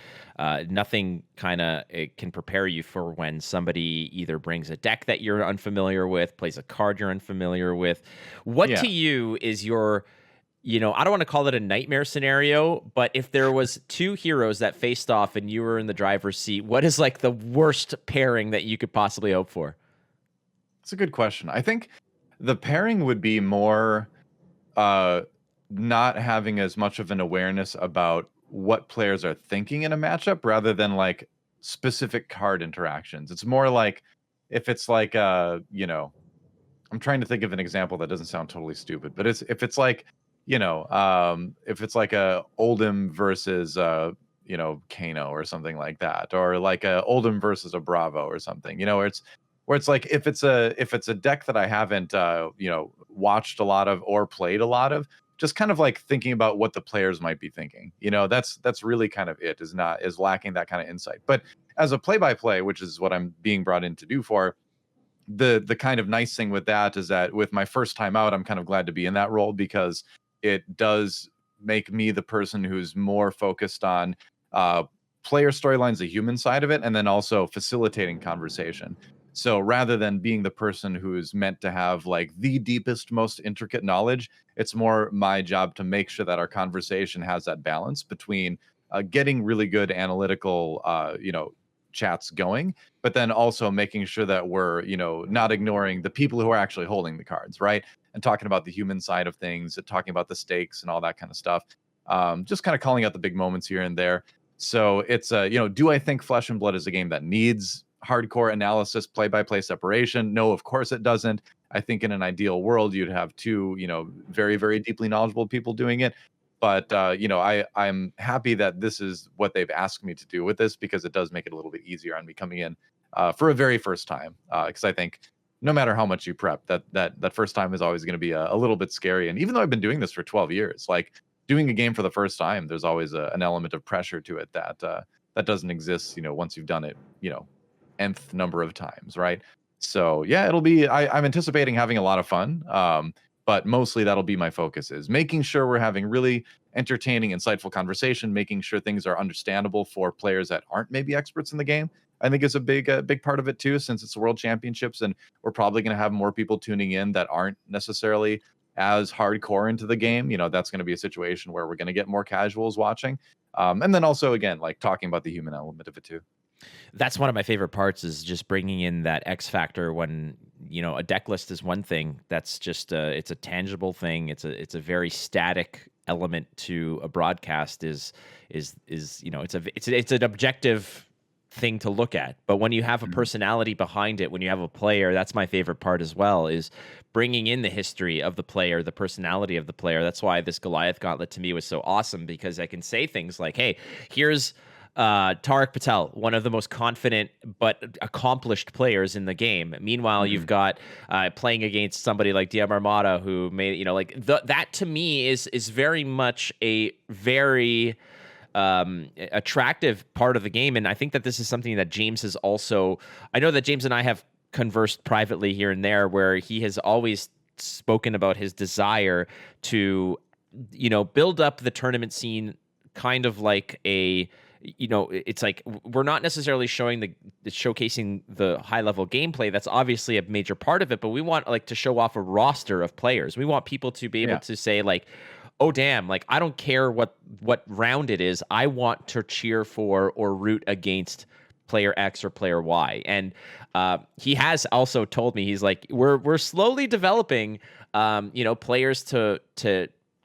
S1: nothing kind of it can prepare you for when somebody either brings a deck that you're unfamiliar with, plays a card you're unfamiliar with. What to
S2: Yeah.
S1: you is your I don't want to call it a nightmare scenario, but if there was two heroes that faced off and you were in the driver's seat, what is like the worst pairing that you could possibly hope for?
S2: It's a good question. I think the pairing would be more. not having as much of an awareness about what players are thinking in a matchup rather than like specific card interactions. It's more like if it's like I'm trying to think of an example that doesn't sound totally stupid, but it's if it's like, if it's like a Oldhim versus Kano or something like that, or like a Oldhim versus a Bravo or something, where it's like if it's a deck that I haven't watched a lot of or played a lot of, just kind of like thinking about what the players might be thinking. That's really kind of is lacking that kind of insight. But as a play-by-play, which is what I'm being brought in to do for, the kind of nice thing with that is that with my first time out, I'm kind of glad to be in that role because it does make me the person who's more focused on player storylines, the human side of it, and then also facilitating conversation. So rather than being the person who's meant to have like the deepest, most intricate knowledge, it's more my job to make sure that our conversation has that balance between getting really good analytical, chats going, but then also making sure that we're, not ignoring the people who are actually holding the cards, right? And talking about the human side of things, talking about the stakes and all that kind of stuff. Just kind of calling out the big moments here and there. So it's, do I think Flesh and Blood is a game that needs hardcore analysis, play-by-play separation? No, of course it doesn't. I think in an ideal world, you'd have two, very, very deeply knowledgeable people doing it. But I'm happy that this is what they've asked me to do with this because it does make it a little bit easier on me coming in for a very first time. Because I think no matter how much you prep, that first time is always going to be a little bit scary. And even though I've been doing this for 12 years, like doing a game for the first time, there's always an element of pressure to it that doesn't exist, once you've done it, nth number of times, right? So yeah, it'll be. I'm anticipating having a lot of fun. But mostly that'll be my focus, is making sure we're having really entertaining, insightful conversation, making sure things are understandable for players that aren't maybe experts in the game. I think is a big part of it too, since it's the World Championships, and we're probably going to have more people tuning in that aren't necessarily as hardcore into the game. That's going to be a situation where we're going to get more casuals watching, and then also again, like talking about the human element of it too.
S1: That's one of my favorite parts, is just bringing in that X factor when, a deck list is one thing. That's just it's a tangible thing. It's a very static element to a broadcast it's an objective thing to look at. But when you have a personality behind it, when you have a player, that's my favorite part as well, is bringing in the history of the player, the personality of the player. That's why this Goliath Gauntlet to me was so awesome, because I can say things like, hey, here's Tariq Patel, one of the most confident but accomplished players in the game. Meanwhile, you've got playing against somebody like Dia Marmota, who made, that to me is very much a very attractive part of the game. And I think that this is something that James has also, I know that James and I have conversed privately here and there, where he has always spoken about his desire to, build up the tournament scene kind of like a, it's like we're not necessarily showcasing the high level gameplay. That's obviously a major part of it, but we want to show off a roster of players. We want people to be able to say oh damn, I don't care what round it is. I want to cheer for or root against player X or player Y. And he has also told me, he's like, we're slowly developing players to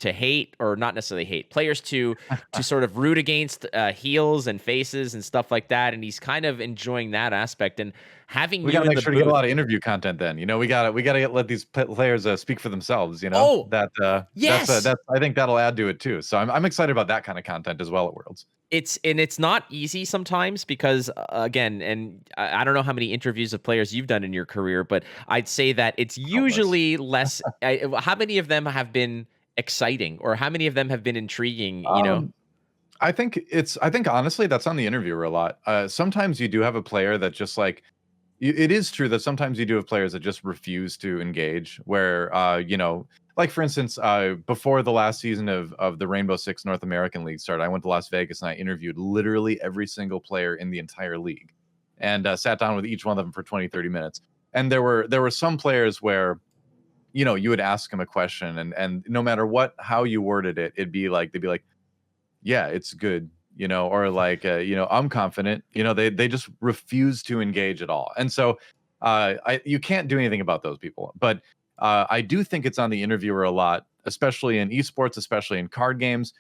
S1: hate, or not necessarily hate, players to sort of root against heels and faces and stuff like that. And he's kind of enjoying that aspect. And having
S2: we got to make sure to get a lot of interview content. Then we got to let these players speak for themselves.
S1: Yes,
S2: that's I think that'll add to it too. So I'm excited about that kind of content as well at Worlds.
S1: It's not easy sometimes, because again, and I don't know how many interviews of players you've done in your career, but I'd say that it's usually less. How many of them have been exciting, or how many of them have been intriguing?
S2: I think honestly that's on the interviewer a lot. Sometimes you do have a player that just it is true that sometimes you do have players that just refuse to engage, where like for instance, before the last season of the Rainbow Six North American League started, I went to Las Vegas and I interviewed literally every single player in the entire league, and sat down with each one of them for 20-30 minutes. And there were some players where you would ask them a question, and no matter how you worded it, they'd be like, yeah, it's good, or I'm confident, they just refuse to engage at all. And so you can't do anything about those people. But I do think it's on the interviewer a lot especially in esports, especially in card games,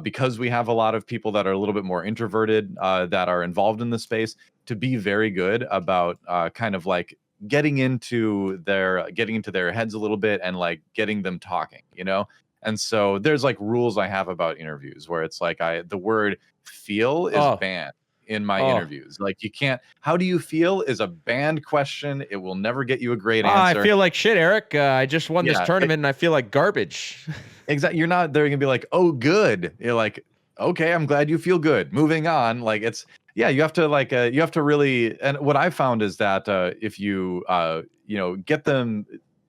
S2: because we have a lot of people that are a little bit more introverted that are involved in the space, to be very good about kind of like getting into their heads a little bit and like getting them talking, you know. And so there's like rules I have about interviews where it's like the word feel is
S1: Oh,
S2: banned in my
S1: oh.
S2: interviews. Like, you can't, how do you feel is a banned question. It will never get you a great
S1: I
S2: answer.
S1: feel like shit, Eric. I just won this
S2: Yeah,
S1: tournament and I feel like garbage.
S2: exactly. You're not, they're gonna be like, oh, good. You're like, okay, I'm glad you feel good. Moving on. Like, it's, yeah, you have to like, you have to really, and what I found is that if you, you know, get them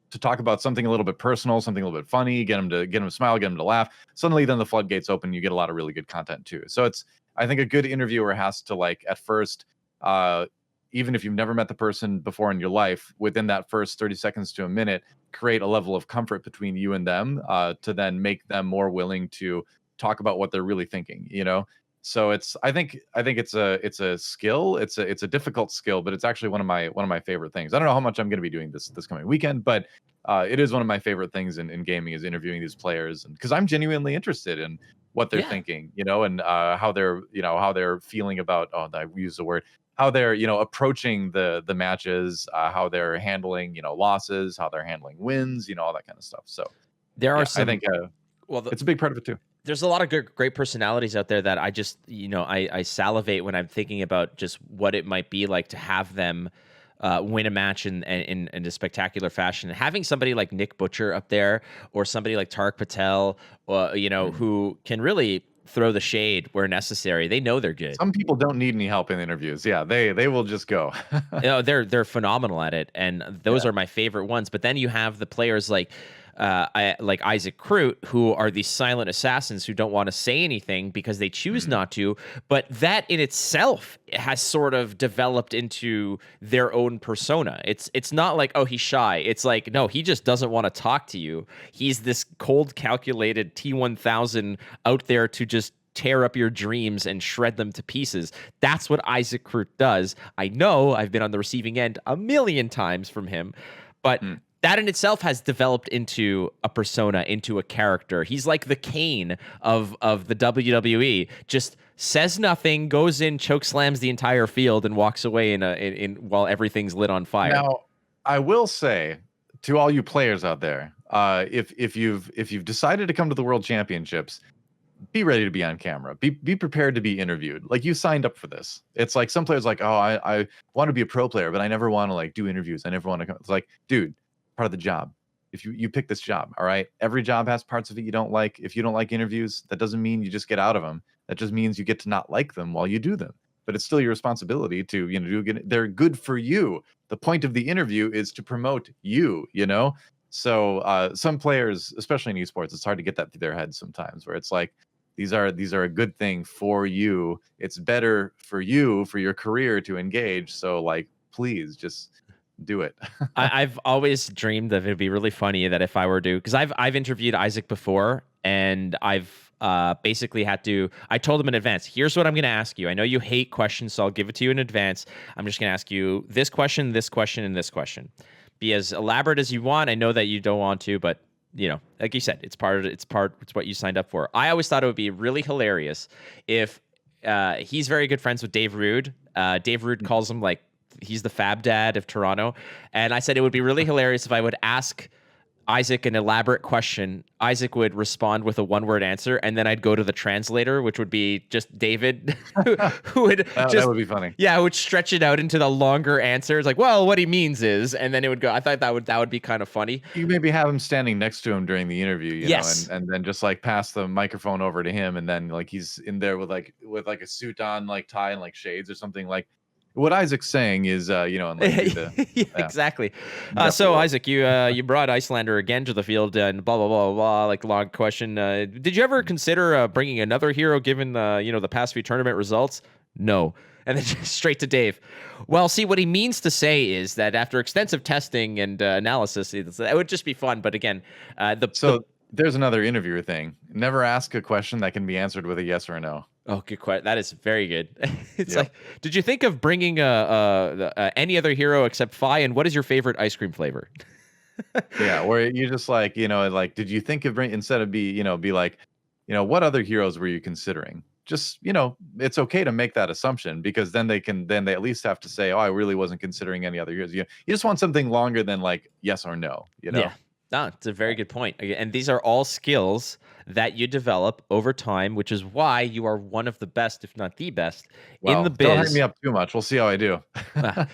S2: to talk about something a little bit personal, something a little bit funny, get them to smile, get them to laugh, suddenly then the floodgates open, you get a lot of really good content too. So it's, I think a good interviewer has to like, at first, even if you've never met the person before in your life, within that first 30 seconds to a minute, create a level of comfort between you and them, to then make them more willing to talk about what they're really thinking, you know. So it's, I think it's a skill. It's a difficult skill, but it's actually one of my favorite things. I don't know how much I'm going to be doing this coming weekend, but it is one of my favorite things in gaming, is interviewing these players, and because I'm genuinely interested in what they're
S1: Yeah.
S2: thinking, you know, and how they're feeling about, oh, I use the word, how they're, you know, approaching the matches, how they're handling, you know, losses, how they're handling wins, you know, all that kind of stuff. So
S1: There are
S2: yeah,
S1: some,
S2: I think
S1: well,
S2: it's a big part of it too.
S1: there's a lot of good, great personalities out there that I just, you know, I salivate when I'm thinking about just what it might be like to have them win a match in a spectacular fashion. And having somebody like Nick Butcher up there, or somebody like Tarek Patel, you know, who can really throw the shade where necessary. They know they're good.
S2: Some people don't need any help in interviews. Yeah, they will just go.
S1: You know, they're phenomenal at it, and those
S2: Yeah.
S1: are my favorite ones. But then you have the players like like Isaac Crute, who are these silent assassins who don't want to say anything because they choose not to. But that in itself has sort of developed into their own persona. It's not like, oh, he's shy. It's like, no, he just doesn't want to talk to you. He's this cold, calculated T1000 out there to just tear up your dreams and shred them to pieces. That's what Isaac Crute does. I know I've been on the receiving end a million times from him, but that in itself has developed into a persona, into a character. He's like the Kane of the WWE. Just says nothing, goes in, choke slams the entire field, and walks away in while everything's lit on fire.
S2: Now, I will say to all you players out there, if you've decided to come to the World Championships, be ready to be on camera. Be prepared to be interviewed. Like, you signed up for this. It's like some players like, oh, I want to be a pro player, but I never want to like do interviews. I never want to come. It's like, dude, part of the job. If you pick this job, all right, every job has parts of it you don't like. If you don't like interviews, that doesn't mean you just get out of them. That just means you get to not like them while you do them. But it's still your responsibility to, you know, they're good for you. The point of the interview is to promote you, you know. So some players, especially in esports, it's hard to get that through their heads sometimes, where it's like, these are a good thing for you. It's better for you, for your career, to engage. So like, please just do it.
S1: I've always dreamed that it'd be really funny that if I were to, because I've interviewed Isaac before, and I've basically had to, I told him in advance, here's what I'm going to ask you. I know you hate questions, so I'll give it to you in advance. I'm just going to ask you this question, and this question. Be as elaborate as you want. I know that you don't want to, but you know, like you said, it's what you signed up for. I always thought it would be really hilarious if he's very good friends with Dave Rude. Dave Rude calls him like, he's the FAB dad of Toronto. And I said it would be really hilarious if I would ask Isaac an elaborate question. Isaac would respond with a one-word answer, and then I'd go to the translator, which would be just David, who would
S2: that would be funny.
S1: Yeah, would stretch it out into the longer answers, like, well, what he means is, and then it would go. I thought that would be kind of funny.
S2: You maybe have him standing next to him during the interview, you
S1: Yes.
S2: know, and then just like pass the microphone over to him, and then like he's in there with like a suit on, like tie and like shades or something. Like, what Isaac's saying is, you know, and like
S1: yeah, exactly. So Isaac, you brought Icelander again to the field, and blah blah blah blah. Like, long question. Did you ever consider bringing another hero, given the past few tournament results? No. And then just straight to Dave. Well, see, what he means to say is that after extensive testing and analysis, it would just be fun. But again,
S2: there's another interviewer thing. Never ask a question that can be answered with a yes or a no.
S1: Oh, good question. That is very good. It's like, did you think of bringing any other hero except Fi? And what is your favorite ice cream flavor?
S2: Yeah, or you just like, like, did you think of instead of be like, what other heroes were you considering? Just, it's okay to make that assumption because then they at least have to say, oh, I really wasn't considering any other heroes. You just want something longer than like yes or no,
S1: Yeah. No, it's a very good point. And these are all skills that you develop over time, which is why you are one of the best, if not the best, in the
S2: Well, don't hype me
S1: biz.
S2: up too much. We'll see how I do.
S1: Uh,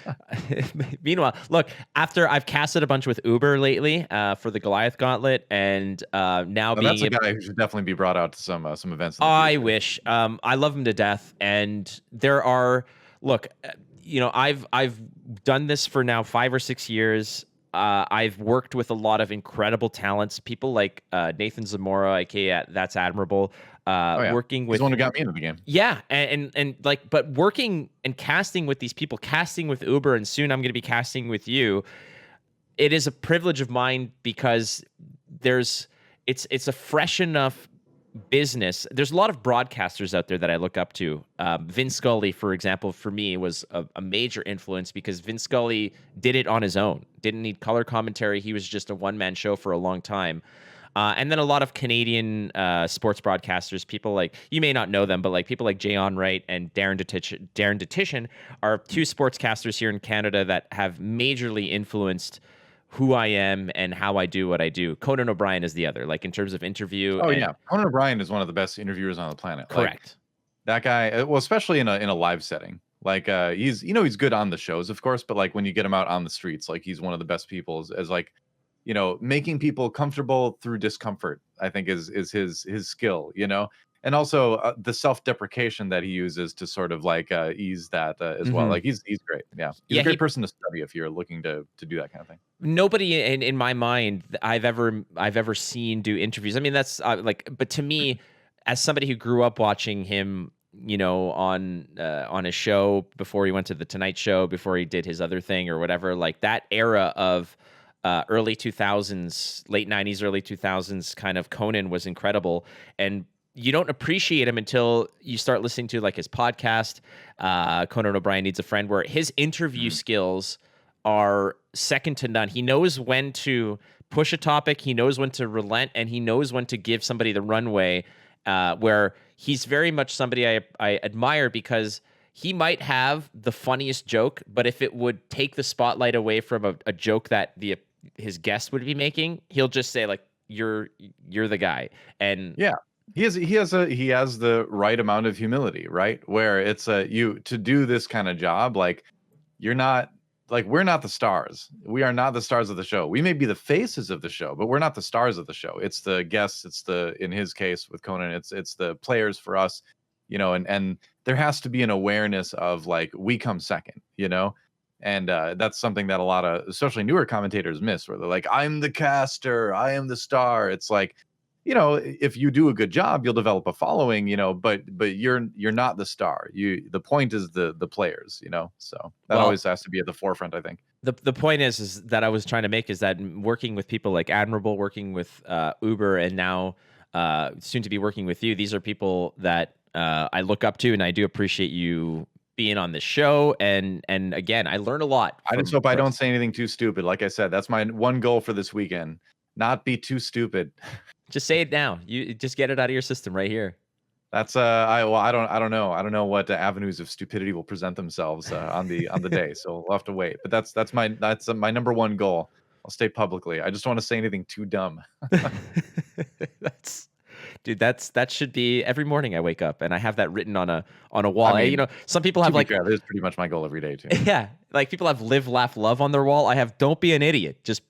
S1: Meanwhile, look, after I've casted a bunch with Uber lately for the Goliath Gauntlet, and now
S2: Well, that's
S1: being
S2: a
S1: able,
S2: guy who should definitely be brought out to some events in the
S1: I
S2: future.
S1: wish. I love him to death, and there are look, I've done this for now 5 or 6 years. I've worked with a lot of incredible talents, people like Nathan Zamora, aka That's Admirable.
S2: Oh yeah,
S1: Working
S2: he's the
S1: with
S2: one who got me into the game.
S1: yeah, and like, but working and casting with these people, casting with Uber, and soon I'm going to be casting with you. It is a privilege of mine because there's it's a fresh enough business. There's a lot of broadcasters out there that I look up to. Vin Scully, for example, for me was a major influence because Vin Scully did it on his own. Didn't need color commentary. He was just a one-man show for a long time. And then a lot of Canadian sports broadcasters, people like, you may not know them, but like people like Jay Onright and Darren Detition are two sportscasters here in Canada that have majorly influenced who I am and how I do what I do. Conan O'Brien is the other, like in terms of interview
S2: Oh
S1: and
S2: yeah, Conan O'Brien is one of the best interviewers on the planet. Like
S1: correct.
S2: that guy, well, especially in a live setting. Like he's he's good on the shows, of course, but like when you get him out on the streets, like he's one of the best people as like making people comfortable through discomfort. I think is his skill, and also the self-deprecation that he uses to sort of like ease that as well.
S1: Hmm.
S2: Like he's great. Yeah, he's a
S1: Yeah,
S2: great person to study if you're looking to do that kind of thing.
S1: nobody in my mind I've ever seen do interviews. I mean, that's like, but to me, as somebody who grew up watching him, on his show before he went to the Tonight Show, before he did his other thing or whatever, like that era of early 2000s, late 90s, early 2000s kind of Conan was incredible. And you don't appreciate him until you start listening to like his podcast, Conan O'Brien Needs a Friend, where his interview
S2: Mhm.
S1: skills are second to none. He knows when to push a topic, he knows when to relent, and he knows when to give somebody the runway. Where he's very much somebody I admire because he might have the funniest joke, but if it would take the spotlight away from a joke that his guest would be making, he'll just say like, "You're the guy." And
S2: Yeah. He has the right amount of humility, right? Where it's you to do this kind of job, like you're not like we're not the stars. We are not the stars of the show. We may be the faces of the show, but we're not the stars of the show. It's the guests, it's the in his case with Conan, it's the players for us, and there has to be an awareness of like we come second, And that's something that a lot of especially newer commentators miss where they're like, I'm the caster, I am the star. It's like if you do a good job, you'll develop a following, but you're not the star. The point is the players, So that
S1: well,
S2: always has to be at the forefront, I think.
S1: the point is that I was trying to make is that working with people like Admirable, working with Uber, and now soon to be working with you, these are people that I look up to, and I do appreciate you being on this show. And again, I learn a lot
S2: I just
S1: from.
S2: hope I don't say anything too stupid. Like I said, that's my one goal for this weekend. Not be too stupid.
S1: Just say it now. You just get it out of your system right here.
S2: That's I don't know what avenues of stupidity will present themselves on the day. So we'll have to wait. But that's my number one goal. I'll state publicly. I just don't want to say anything too dumb.
S1: That's dude, that should be every morning I wake up and I have that written on a wall.
S2: I mean,
S1: Some people
S2: to
S1: have
S2: be
S1: like
S2: fair, that is pretty much my goal every day too.
S1: yeah, like people have live, laugh, love on their wall. I have don't be an idiot. Just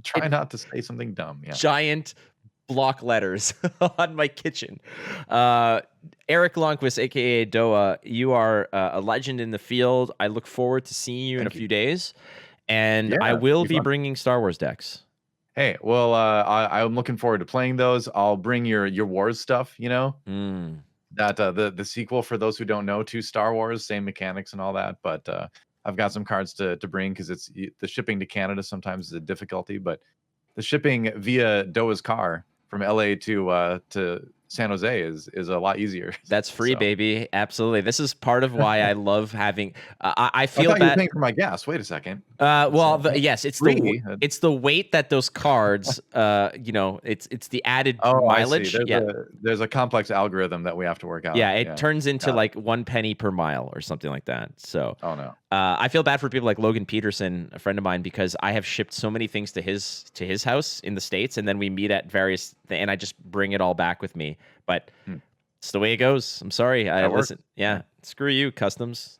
S2: Try not to say something dumb. Yeah.
S1: giant block letters on my kitchen. Erik Lonnquist, aka DoA, you are a legend in the field. I look forward to seeing you in a
S2: Thank you.
S1: few days, and I
S2: Yeah,
S1: will
S2: be
S1: be
S2: fun.
S1: bringing Star Wars decks.
S2: Hey, well, I'm looking forward to playing those. I'll bring your Wars stuff.
S1: Mm.
S2: That the sequel for those who don't know to Star Wars, same mechanics and all that. But I've got some cards to bring because the shipping to Canada sometimes is a difficulty, but the shipping via DoA's car from LA to San Jose is a lot easier.
S1: That's free,
S2: So.
S1: baby. Absolutely. This is part of why I love having. I
S2: I
S1: feel
S2: thought you were
S1: bad.
S2: paying for my gas. Wait a second.
S1: Yes,
S2: Free.
S1: it's the weight that those cards. It's the added
S2: Oh, I see.
S1: mileage. Yeah,
S2: There's a complex algorithm that we have to work out.
S1: yeah. It
S2: Yeah.
S1: turns into
S2: Got it.
S1: like 1 penny per mile or something like that. So,
S2: Oh no.
S1: I feel bad for people like Logan Peterson, a friend of mine, because I have shipped so many things to his house in the States, and then we meet at and I just bring it all back with me. But it's the way it goes. I'm sorry. I
S2: That works.
S1: listen. Yeah, screw you, customs.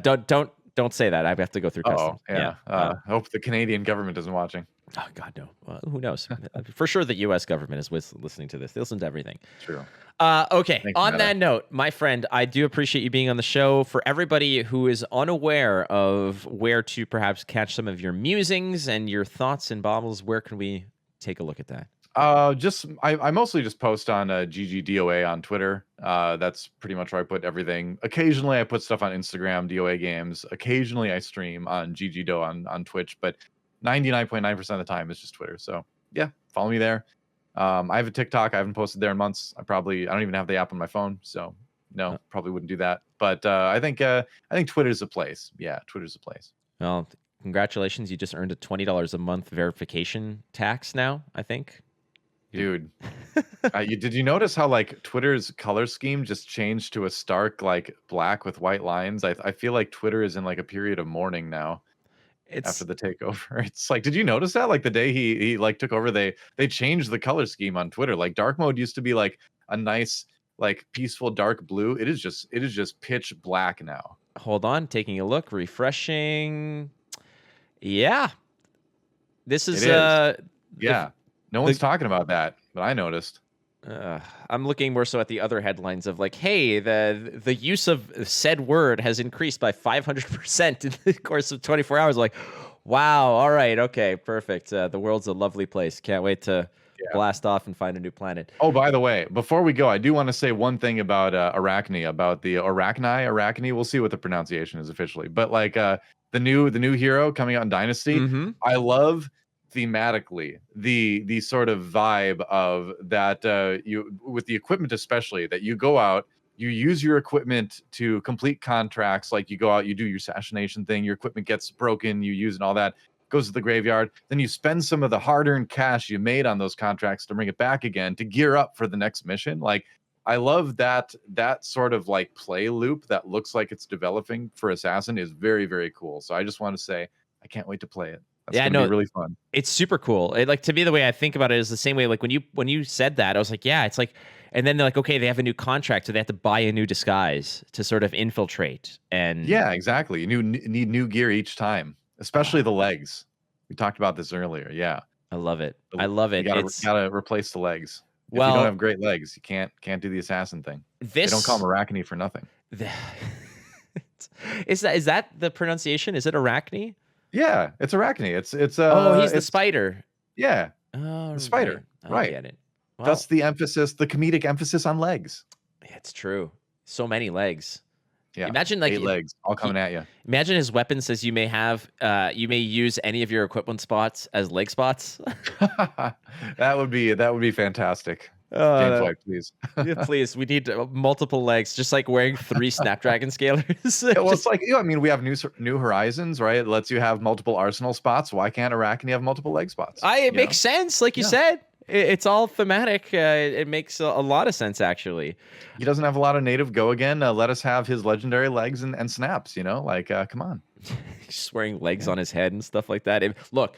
S1: Don't say that. I have to go through customs.
S2: Yeah. I hope the Canadian government isn't watching.
S1: Oh God, no. Well, who knows? For sure, the U.S. government is listening to this. They listen to everything.
S2: True.
S1: Okay.
S2: Thanks,
S1: On
S2: Meta.
S1: that note, my friend, I do appreciate you being on the show. For everybody who is unaware of where to perhaps catch some of your musings and your thoughts and baubles, where can we take a look at that?
S2: I mostly just post on GGDOA on Twitter. That's pretty much where I put everything. Occasionally I put stuff on Instagram, DOA games. Occasionally I stream on GGDO on Twitch, but 99.9% of the time it's just Twitter. So yeah, follow me there. I have a TikTok. I haven't posted there in months. I don't even have the app on my phone, so no, probably wouldn't do that. But I think Twitter's a place. Yeah, Twitter's a place.
S1: Well, congratulations. You just earned a $20 a month verification tax now, I think.
S2: Dude, did you notice how like Twitter's color scheme just changed to a stark like black with white lines? I feel like Twitter is in like a period of mourning now after the takeover. It's like, did you notice that? Like the day he like took over, they changed the color scheme on Twitter. Like dark mode used to be like a nice like peaceful dark blue. It is just pitch black now.
S1: Hold on, taking a look, refreshing. Yeah, this is
S2: yeah. No one's talking about that, but I noticed.
S1: I'm looking more so at the other headlines of like, hey, the use of said word has increased by 500% in the course of 24 hours. Like, wow, all right, okay, perfect. The world's a lovely place. Can't wait to blast off and find a new planet.
S2: Oh, by the way, before we go, I do want to say one thing about Arachne, about the Arachne. We'll see what the pronunciation is officially, but like the new hero coming out in Dynasty, I love thematically the sort of vibe of that you with the equipment, especially that you go out, you use your equipment to complete contracts. Like you go out, you do your assassination thing, your equipment gets broken, you use and all that, goes to the graveyard, then you spend some of the hard-earned cash you made on those contracts to bring it back again to gear up for the next mission. Like I love that sort of like play loop that looks like it's developing for Assassin is very, very cool. So I just want to say I can't wait to play it. That's gonna be really fun.
S1: It's super cool. Like to me, the way I think about it is the same way. Like when you said that, I was like, yeah, it's like, and then they're like, okay, they have a new contract, so they have to buy a new disguise to sort of infiltrate. And
S2: yeah, exactly. You need new gear each time, especially the legs. We talked about this earlier. Yeah,
S1: I love it. I love it.
S2: You gotta replace the legs. If
S1: Well,
S2: you don't have great legs, you can't do the assassin thing. They don't call them Arachne for nothing.
S1: Is that the pronunciation? Is it Arachne?
S2: Yeah, it's Arachne. It's
S1: he's the spider.
S2: Yeah.
S1: Oh,
S2: the spider.
S1: Right. I get it.
S2: Well, that's the emphasis, the comedic emphasis on legs.
S1: It's true. So many legs.
S2: Yeah.
S1: Imagine like
S2: 8 legs all coming at you.
S1: Imagine his weapon says you may use any of your equipment spots as leg spots.
S2: that would be fantastic. Gameplay, please.
S1: Yeah, please. We need multiple legs, just like wearing 3 Snapdragon scalers.
S2: Well, it's like, I mean, we have New Horizons, right? It lets you have multiple arsenal spots. Why can't Arachne have multiple leg spots?
S1: It makes sense, like you said. It's all thematic. It makes a lot of sense, actually.
S2: He doesn't have a lot of native go again. Let us have his legendary legs and snaps, like, come on.
S1: He's wearing legs on his head and stuff like that. Look,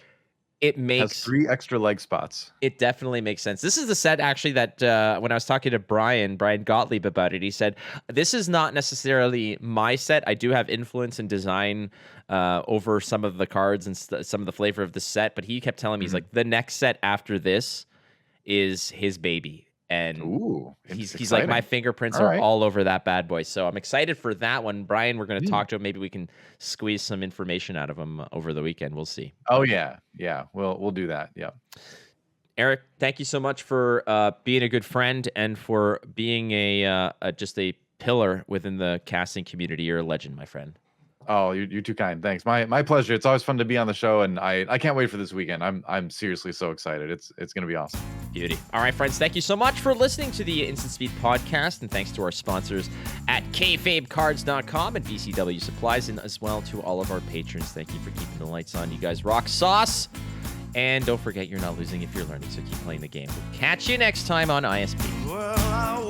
S1: it makes
S2: has 3 extra leg spots.
S1: It definitely makes sense. This is the set actually that when I was talking to Brian Gottlieb about it, he said, this is not necessarily my set. I do have influence in design over some of the cards and some of the flavor of the set, but he kept telling me, he's like, the next set after this is his baby. And he's like, my fingerprints are all over that bad boy. So I'm excited for that one. Brian, we're going to talk to him. Maybe we can squeeze some information out of him over the weekend. We'll see.
S2: Oh, yeah. Yeah. We'll do that. Yeah.
S1: Erik, thank you so much for being a good friend and for being just a pillar within the casting community. You're a legend, my friend.
S2: Oh, you're too kind. Thanks. My pleasure. It's always fun to be on the show, and I can't wait for this weekend. I'm seriously so excited. It's gonna be awesome.
S1: Beauty. All right, friends, thank you so much for listening to the Instant Speed podcast, and thanks to our sponsors at kfabecards.com and VCW Supplies, and as well to all of our patrons. Thank you for keeping the lights on. You guys rock sauce. And don't forget, you're not losing if you're learning, so keep playing the game. We'll catch you next time on ISP.
S3: Well,